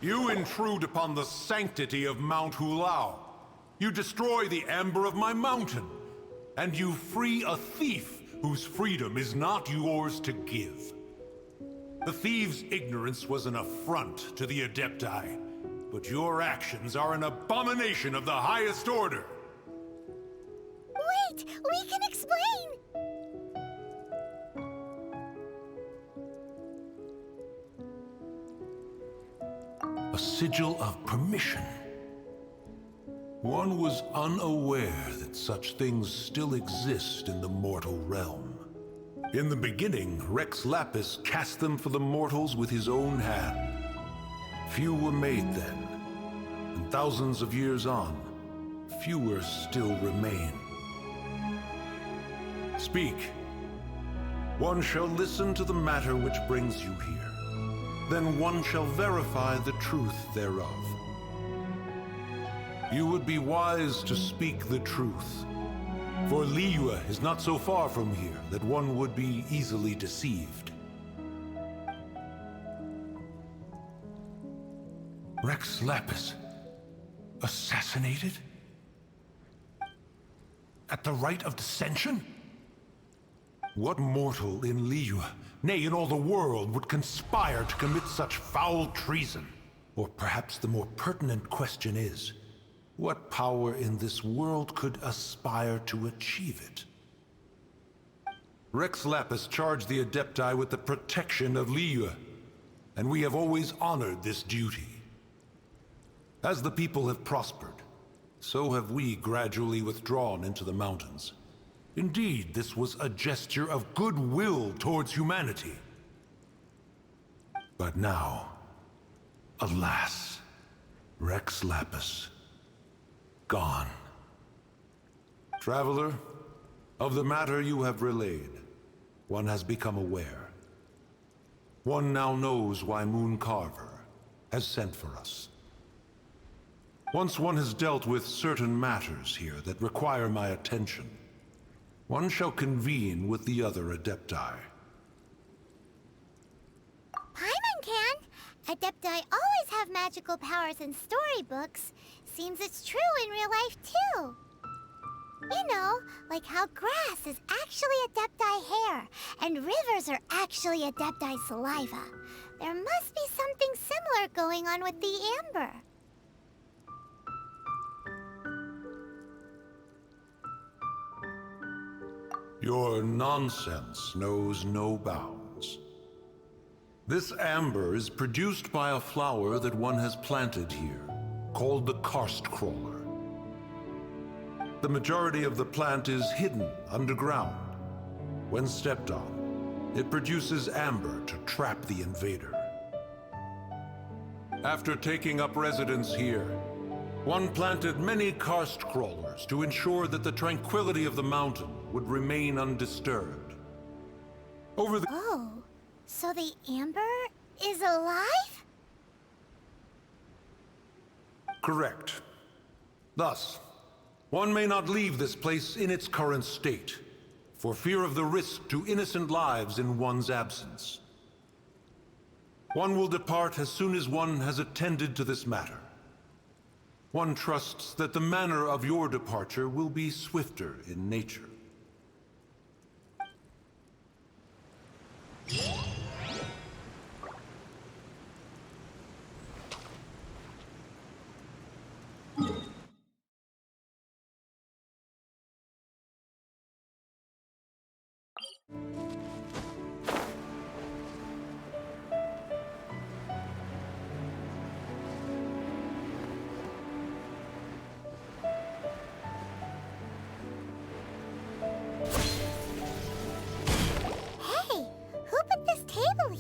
You intrude upon the sanctity of Mount Hulao. You destroy the amber of my mountain. And you free a thief whose freedom is not yours to give. The thief's ignorance was an affront to the Adepti. But your actions are an abomination of the highest order. Wait! We can explain! A sigil of permission. One was unaware that such things still exist in the mortal realm. In the beginning, Rex Lapis cast them for the mortals with his own hand. Few were made then, and thousands of years on, fewer still remain. Speak. One shall listen to the matter which brings you here. Then one shall verify the truth thereof. You would be wise to speak the truth, for Liyue is not so far from here that one would be easily deceived. Rex Lapis, assassinated? At the rite of dissension? What mortal in Liyue, nay, in all the world, would conspire to commit such foul treason? Or perhaps the more pertinent question is, what power in this world could aspire to achieve it? Rex Lapis charged the Adepti with the protection of Liyue, and we have always honored this duty. As the people have prospered, so have we gradually withdrawn into the mountains. Indeed, this was a gesture of goodwill towards humanity. But now, alas, Rex Lapis, gone. Traveler, of the matter you have relayed, one has become aware. One now knows why Moon Carver has sent for us. Once one has dealt with certain matters here that require my attention, one shall convene with the other Adepti. Paimon can. Adepti always have magical powers in storybooks. Seems it's true in real life, too. You know, like how grass is actually Adepti hair, and rivers are actually Adepti saliva. There must be something similar going on with the amber. Your nonsense knows no bounds. This amber is produced by a flower that one has planted here, called the karst crawler. The majority of the plant is hidden underground. When stepped on, it produces amber to trap the invader. After taking up residence here, one planted many karst crawlers to ensure that the tranquility of the mountain would remain undisturbed. Oh, so the amber is alive? Correct. Thus, one may not leave this place in its current state, for fear of the risk to innocent lives in one's absence. One will depart as soon as one has attended to this matter. One trusts that the manner of your departure will be swifter in nature.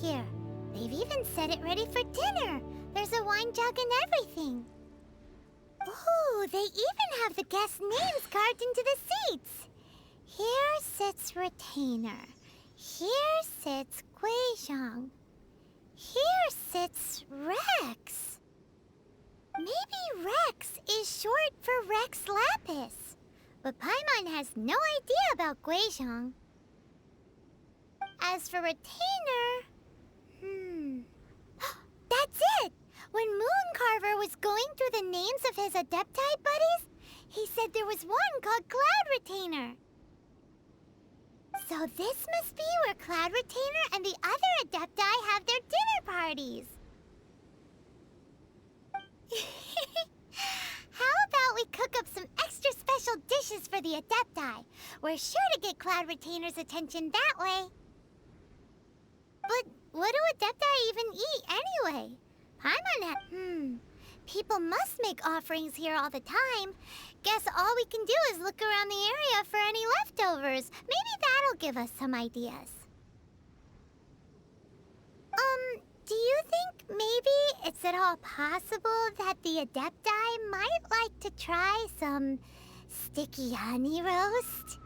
Here. They've even set it ready for dinner. There's a wine jug and everything. Ooh, they even have the guests' names carved into the seats. Here sits Retainer. Here sits Guizhong. Here sits Rex. Maybe Rex is short for Rex Lapis. But Paimon has no idea about Guizhong. As for Retainer... That's it! When Mooncarver was going through the names of his Adepti buddies, he said there was one called Cloud Retainer. So this must be where Cloud Retainer and the other Adepti have their dinner parties. How about we cook up some extra special dishes for the Adepti? We're sure to get Cloud Retainer's attention that way. But what do Adepti even eat anyway? Paimon people must make offerings here all the time. Guess all we can do is look around the area for any leftovers. Maybe that'll give us some ideas. Do you think maybe it's at all possible that the Adepti might like to try some sticky honey roast?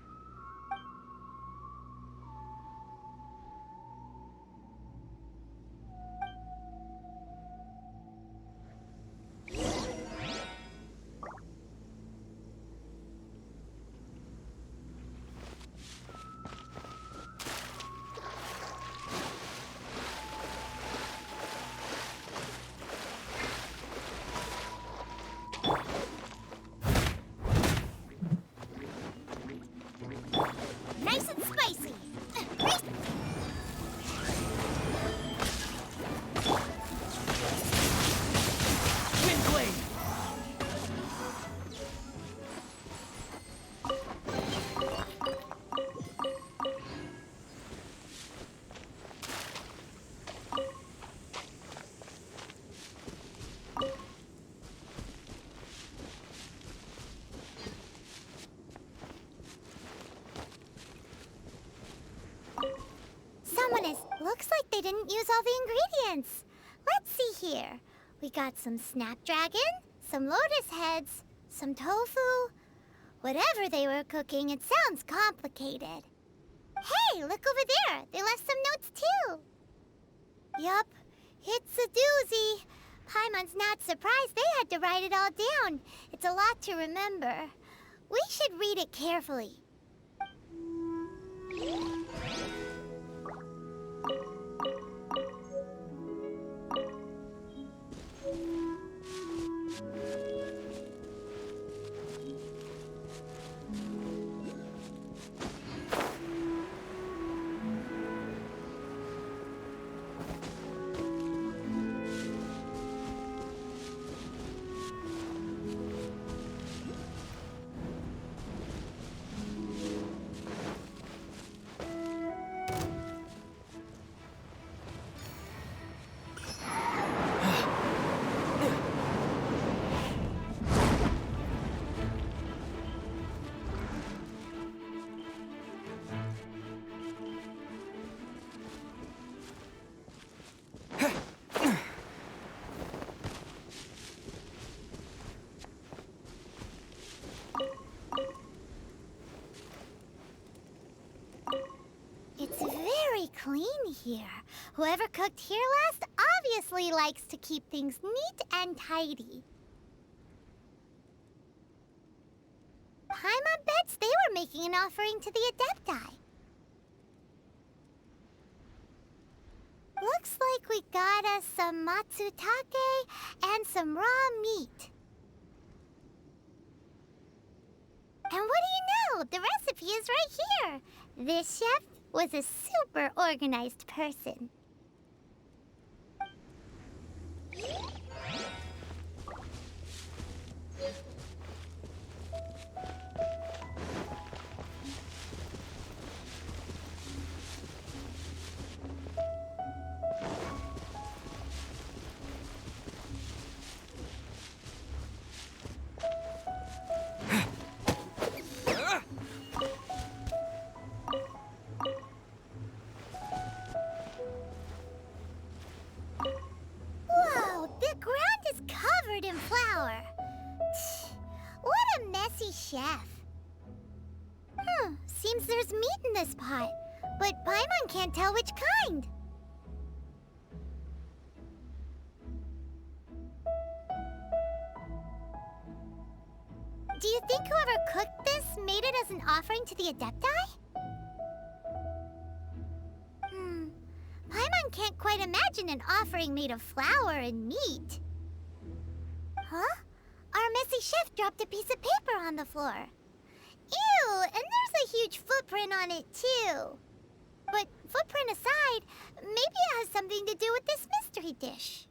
Nice and spicy. Windblade! Looks like they didn't use all the ingredients. Let's see here. We got some snapdragon, some lotus heads, some tofu? Whatever they were cooking, it sounds complicated. Hey, look over there. They left some notes too. Yup, it's a doozy. Paimon's not surprised they had to write it all down. It's a lot to remember. We should read it carefully. It's very clean here. Whoever cooked here last obviously likes to keep things neat and tidy. Paimon bets they were making an offering to the Adepti. Looks like we got us some matsutake and some raw meat. And what do you know? The recipe is right here. This chef was a super organized person. Whoa, the ground is covered in flour. What a messy chef. Seems there's meat in this pot, but Paimon can't tell which kind. Do you think whoever cooked this made it as an offering to the Adepti? Paimon can't quite imagine an offering made of flour and meat. Huh? Our messy chef dropped a piece of paper on the floor. Ew, and there's a huge footprint on it too. But footprint aside, maybe it has something to do with this mystery dish.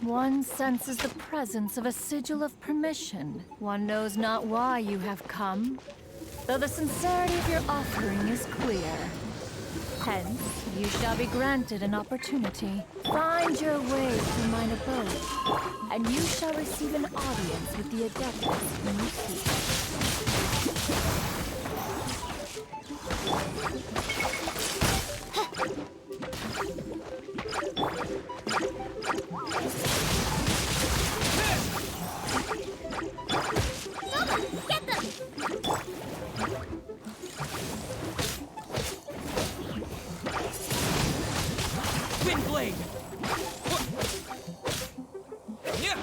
One senses the presence of a sigil of permission. One knows not why you have come, though the sincerity of your offering is clear. Hence, you shall be granted an opportunity. Find your way to mine abode, and you shall receive an audience with the Adeptus whom you Get them! Windblade! Yeah!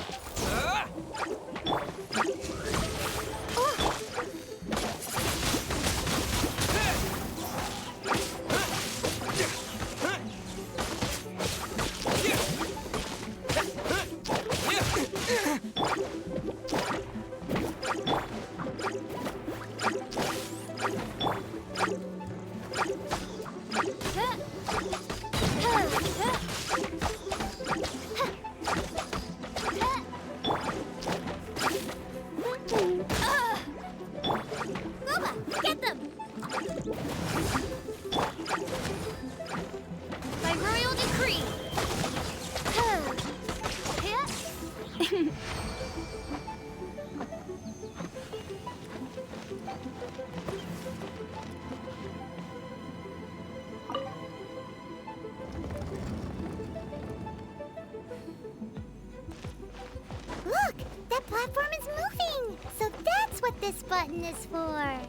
Get them! By royal decree! Look! That platform is moving! So that's what this button is for!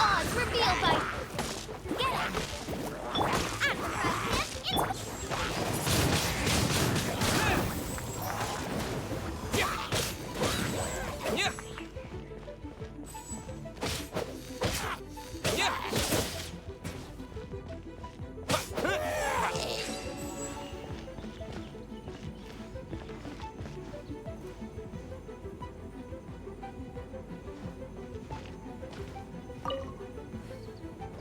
Oz revealed by... Get it! I'm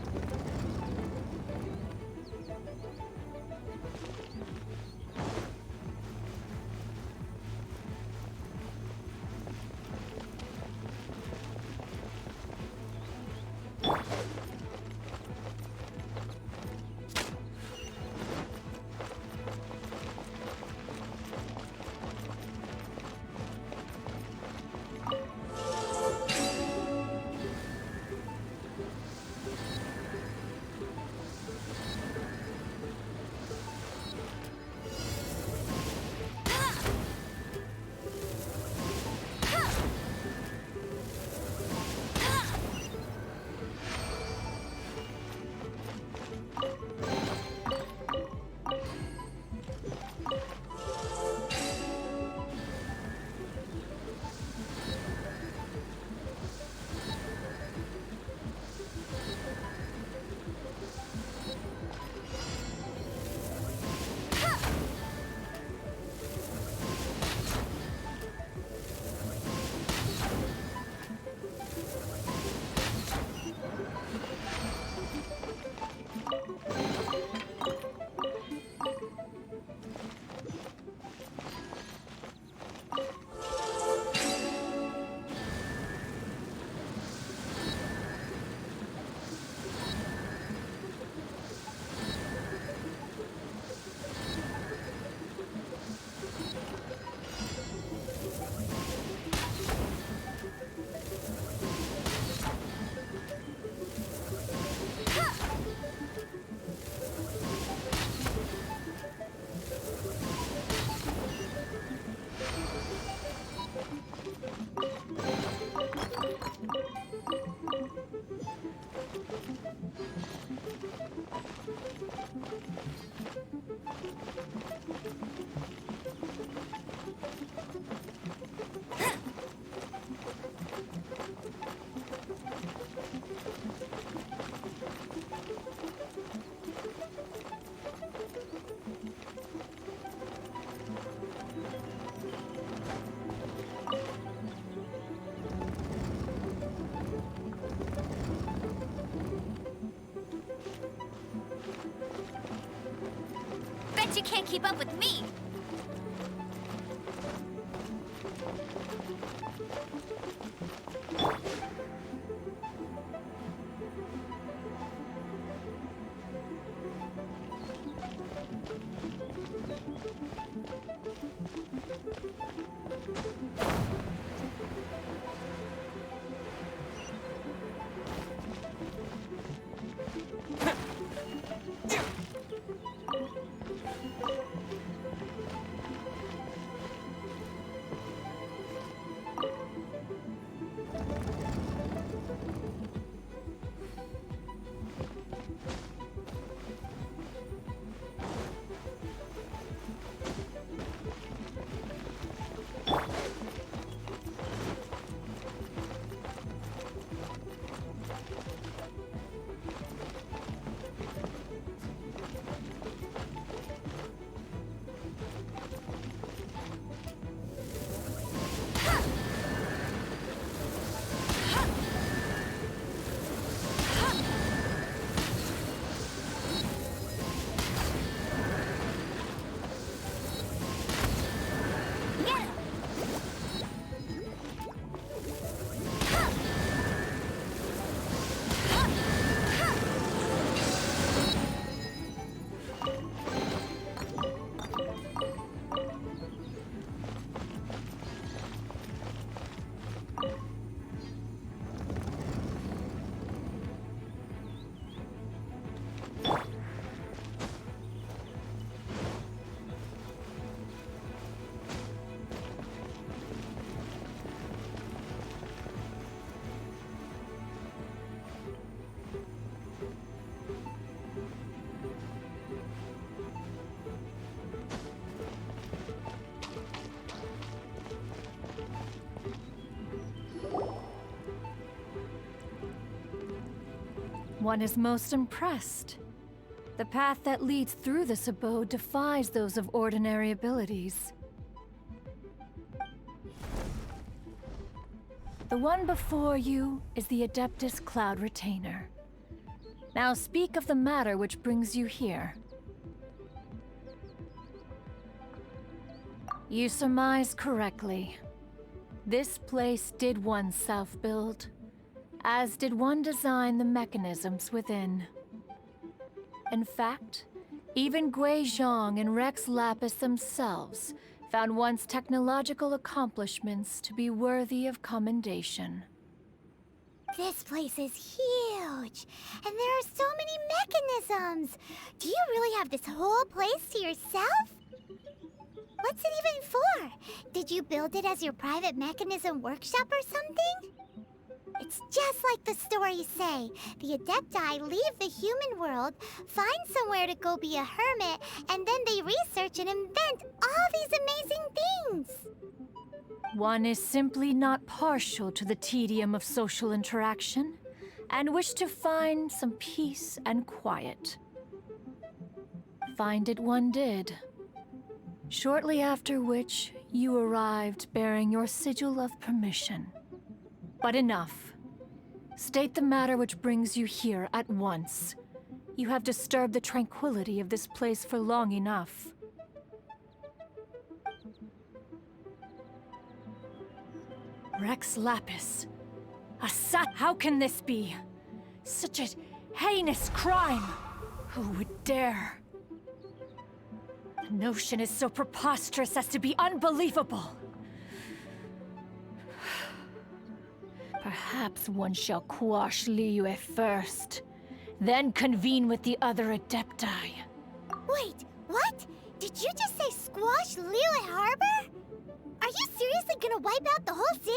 Bet you can't keep up with me! One is most impressed. The path that leads through this abode defies those of ordinary abilities. The one before you is the Adeptus Cloud Retainer. Now speak of the matter which brings you here. You surmise correctly. This place did once self-build, as did one design the mechanisms within. In fact, even Gui Zhang and Rex Lapis themselves found one's technological accomplishments to be worthy of commendation. This place is huge, and there are so many mechanisms. Do you really have this whole place to yourself? What's it even for? Did you build it as your private mechanism workshop or something? It's just like the stories say. The Adepti leave the human world, find somewhere to go be a hermit, and then they research and invent all these amazing things. One is simply not partial to the tedium of social interaction, and wish to find some peace and quiet. Find it one did. Shortly after which, you arrived bearing your sigil of permission. But enough. State the matter which brings you here at once. You have disturbed the tranquility of this place for long enough. Rex Lapis. How can this be? Such a heinous crime! Who would dare? The notion is so preposterous as to be unbelievable. Perhaps one shall quash Liyue first, then convene with the other Adepti. Wait, what? Did you just say squash Liyue Harbor? Are you seriously gonna wipe out the whole city?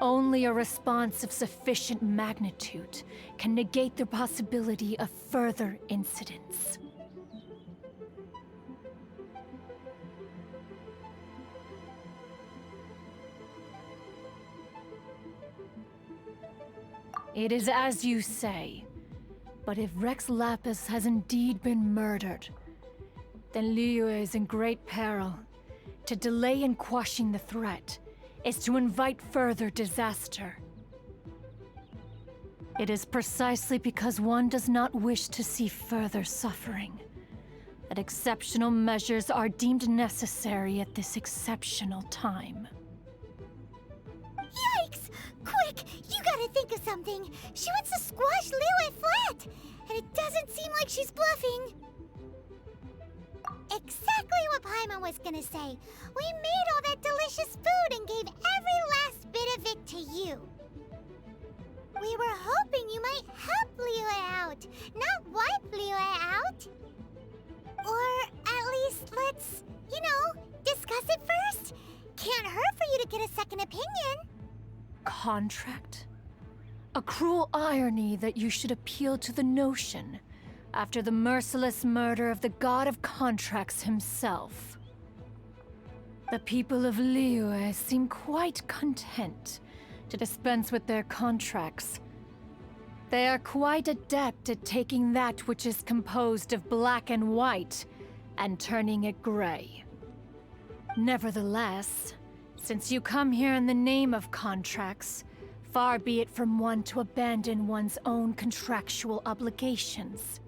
Only a response of sufficient magnitude can negate the possibility of further incidents. It is as you say, but if Rex Lapis has indeed been murdered, then Liyue is in great peril. To delay in quashing the threat is to invite further disaster. It is precisely because one does not wish to see further suffering that exceptional measures are deemed necessary at this exceptional time. Yikes! Quick, you gotta think of something. She wants to squash Liyue flat, and it doesn't seem like she's bluffing. Exactly what Paimon was gonna say. We made all that delicious food and gave every last bit of it to you. We were hoping you might help Liyue out, not wipe Liyue out. Or at least let's, discuss it first. Can't hurt for you to get a second opinion. Contract? A cruel irony that you should appeal to the notion after the merciless murder of the god of contracts himself. The people of Liyue seem quite content to dispense with their contracts. They are quite adept at taking that which is composed of black and white and turning it gray. Nevertheless, since you come here in the name of contracts, far be it from one to abandon one's own contractual obligations.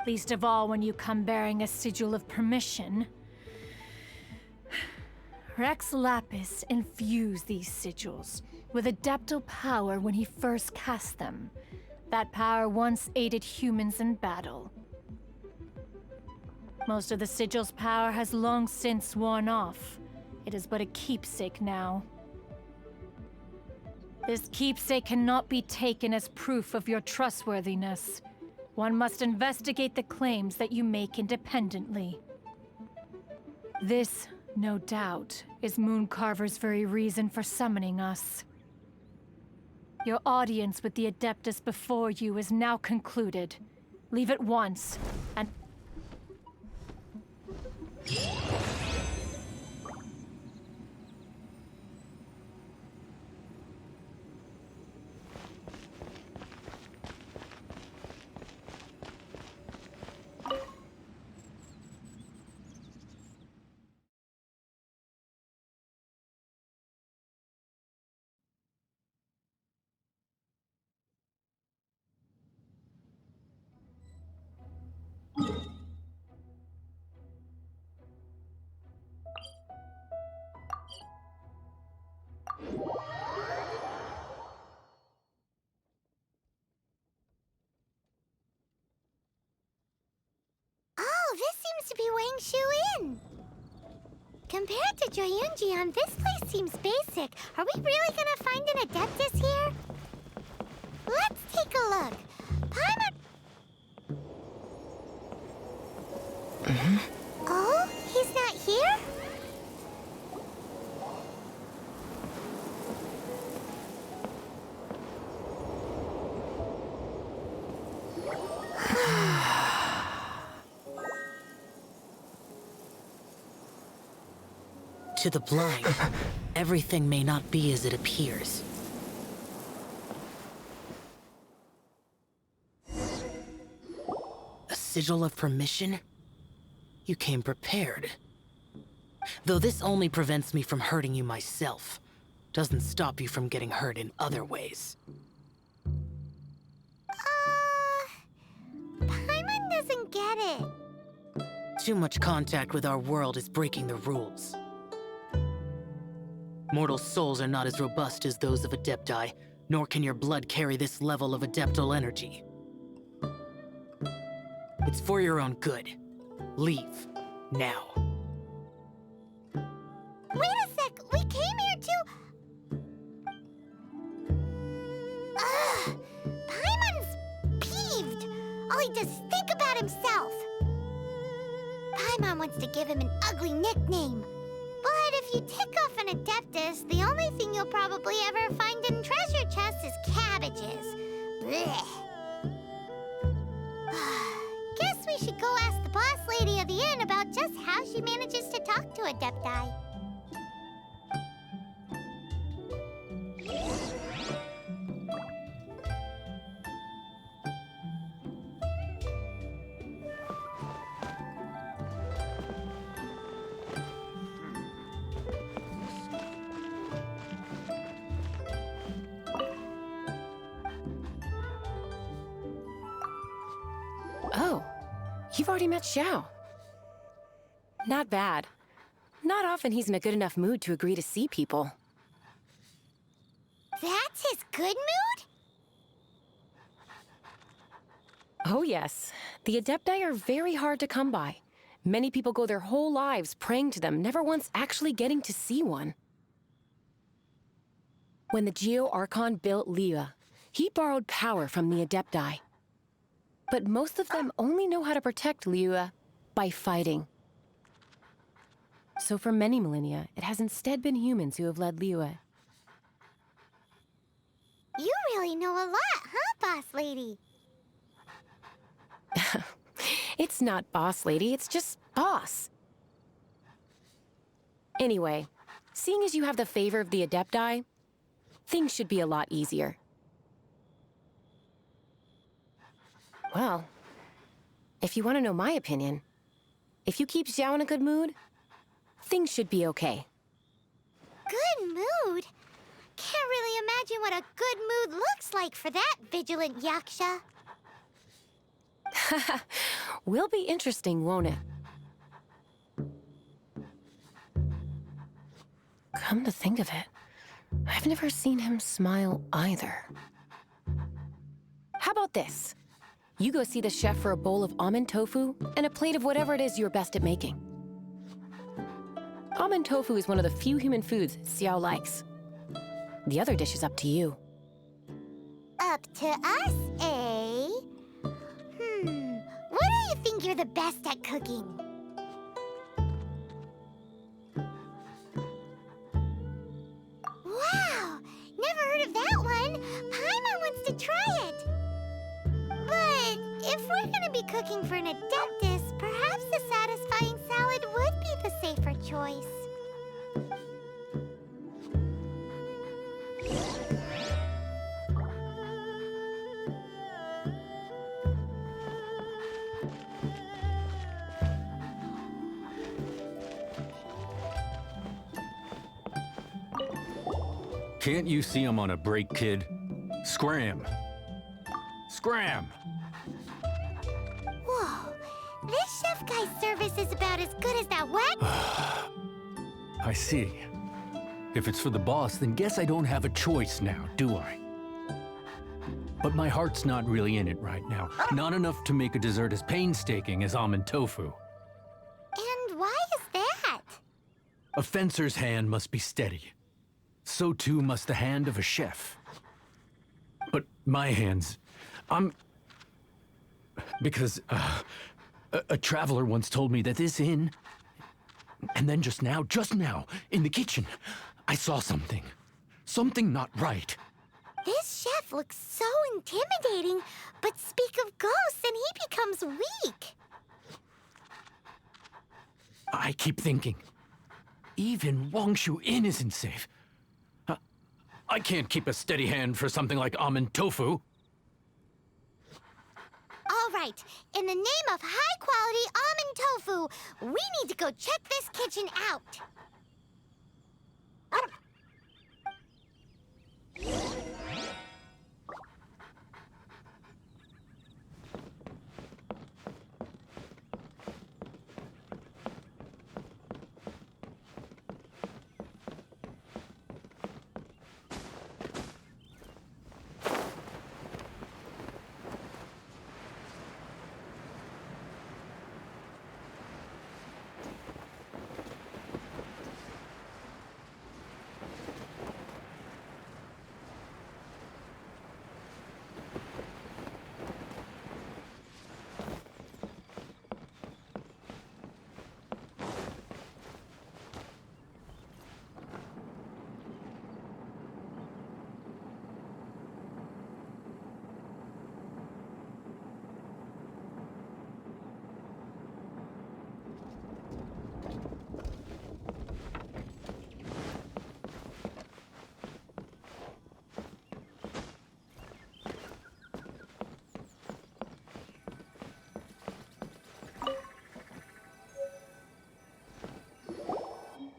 Least of all when you come bearing a sigil of permission. Rex Lapis infused these sigils with adeptal power when he first cast them. That power once aided humans in battle. Most of the sigil's power has long since worn off. It is but a keepsake now. This keepsake cannot be taken as proof of your trustworthiness. One must investigate the claims that you make independently. This, no doubt, is Mooncarver's very reason for summoning us. Your audience with the Adeptus before you is now concluded. Leave at once, and... Oh, this seems to be Wang Shu Inn. Compared to Joyunjian, this place seems basic. Are we really gonna find an Adeptus here? Let's take a look. Paimon... Oh, he's not here? To the blind, everything may not be as it appears. A sigil of permission? You came prepared. Though this only prevents me from hurting you myself, doesn't stop you from getting hurt in other ways. Paimon doesn't get it. Too much contact with our world is breaking the rules. Mortal souls are not as robust as those of Adepti, nor can your blood carry this level of adeptal energy. It's for your own good. Leave. Now. Wait a sec! We came here to... Ugh! Paimon's peeved! All he does is think about himself! Paimon wants to give him an ugly nickname. But if you tick off an Adeptus, the only thing you'll probably ever find in treasure chests is cabbages. Blech. Guess we should go ask the boss lady of the inn about just how she manages to talk to Adepti. Oh, you've already met Xiao. Not bad. Not often he's in a good enough mood to agree to see people. That's his good mood? Oh yes. The Adepti are very hard to come by. Many people go their whole lives praying to them, never once actually getting to see one. When the Geo-Archon built Liyue, he borrowed power from the Adepti. But most of them only know how to protect Liyue by fighting. So for many millennia, it has instead been humans who have led Liyue. You really know a lot, huh, boss lady? It's not boss lady, it's just boss. Anyway, seeing as you have the favor of the Adepti, things should be a lot easier. Well, if you want to know my opinion, if you keep Xiao in a good mood, things should be okay. Good mood? Can't really imagine what a good mood looks like for that vigilant yaksha. Will be interesting, won't it? Come to think of it, I've never seen him smile either. How about this? You go see the chef for a bowl of almond tofu and a plate of whatever it is you're best at making. Almond tofu is one of the few human foods Xiao likes. The other dish is up to you. Up to us, eh? What do you think you're the best at cooking? Wow! Never heard of that one! Paimon wants to try it! But if we're gonna be cooking for an Adeptus, perhaps a satisfying salad would be the safer choice. Can't you see I'm on a break, kid? Scram! Scram! Whoa, this chef guy's service is about as good as that whack. I see. If it's for the boss, then guess I don't have a choice now, do I? But my heart's not really in it right now. Not enough to make a dessert as painstaking as almond tofu. And why is that? A fencer's hand must be steady. So too must the hand of a chef. But my hands, because a traveler once told me that this inn, and then just now, in the kitchen, I saw something. Something not right. This chef looks so intimidating, but speak of ghosts and he becomes weak. I keep thinking, even Wangshu Inn isn't safe. I can't keep a steady hand for something like almond tofu. All right, in the name of high-quality almond tofu, we need to go check this kitchen out.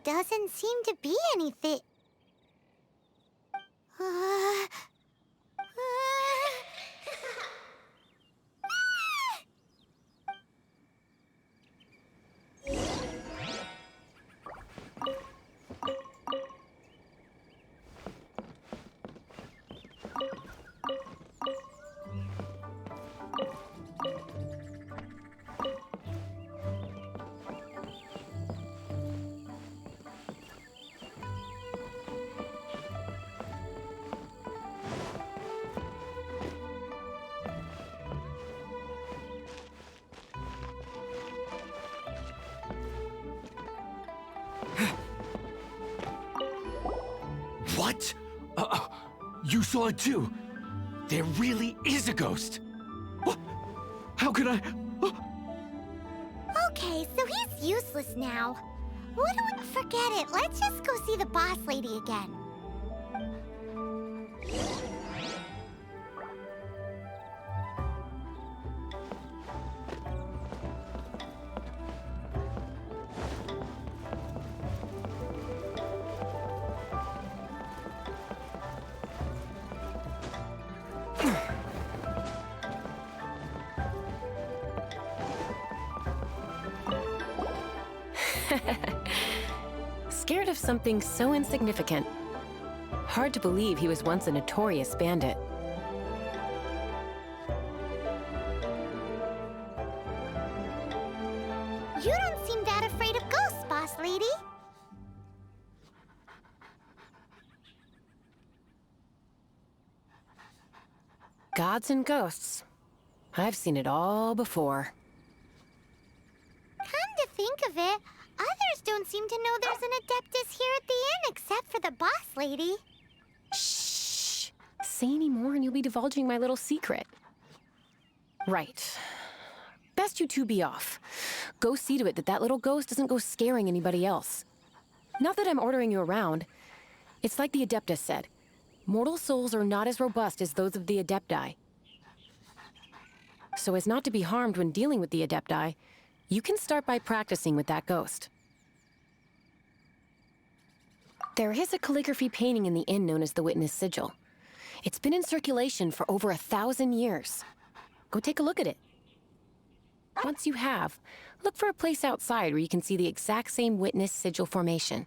Doesn't seem to be anything. You saw it too. There really is a ghost. How could I? Okay, so he's useless now. What do we forget it? Let's just go see the boss lady again. Scared of something so insignificant. Hard to believe he was once a notorious bandit. You don't seem that afraid of ghosts, boss lady. Gods and ghosts. I've seen it all before. Come to think of it, others don't seem to know there's an Adeptus here at the inn except for the boss lady. Shh! Say any more and you'll be divulging my little secret. Right. Best you two be off. Go see to it that that little ghost doesn't go scaring anybody else. Not that I'm ordering you around. It's like the Adeptus said. Mortal souls are not as robust as those of the Adepti. So as not to be harmed when dealing with the Adepti, you can start by practicing with that ghost. There is a calligraphy painting in the inn known as the Witness Sigil. It's been in circulation for over 1,000 years. Go take a look at it. Once you have, look for a place outside where you can see the exact same Witness Sigil formation.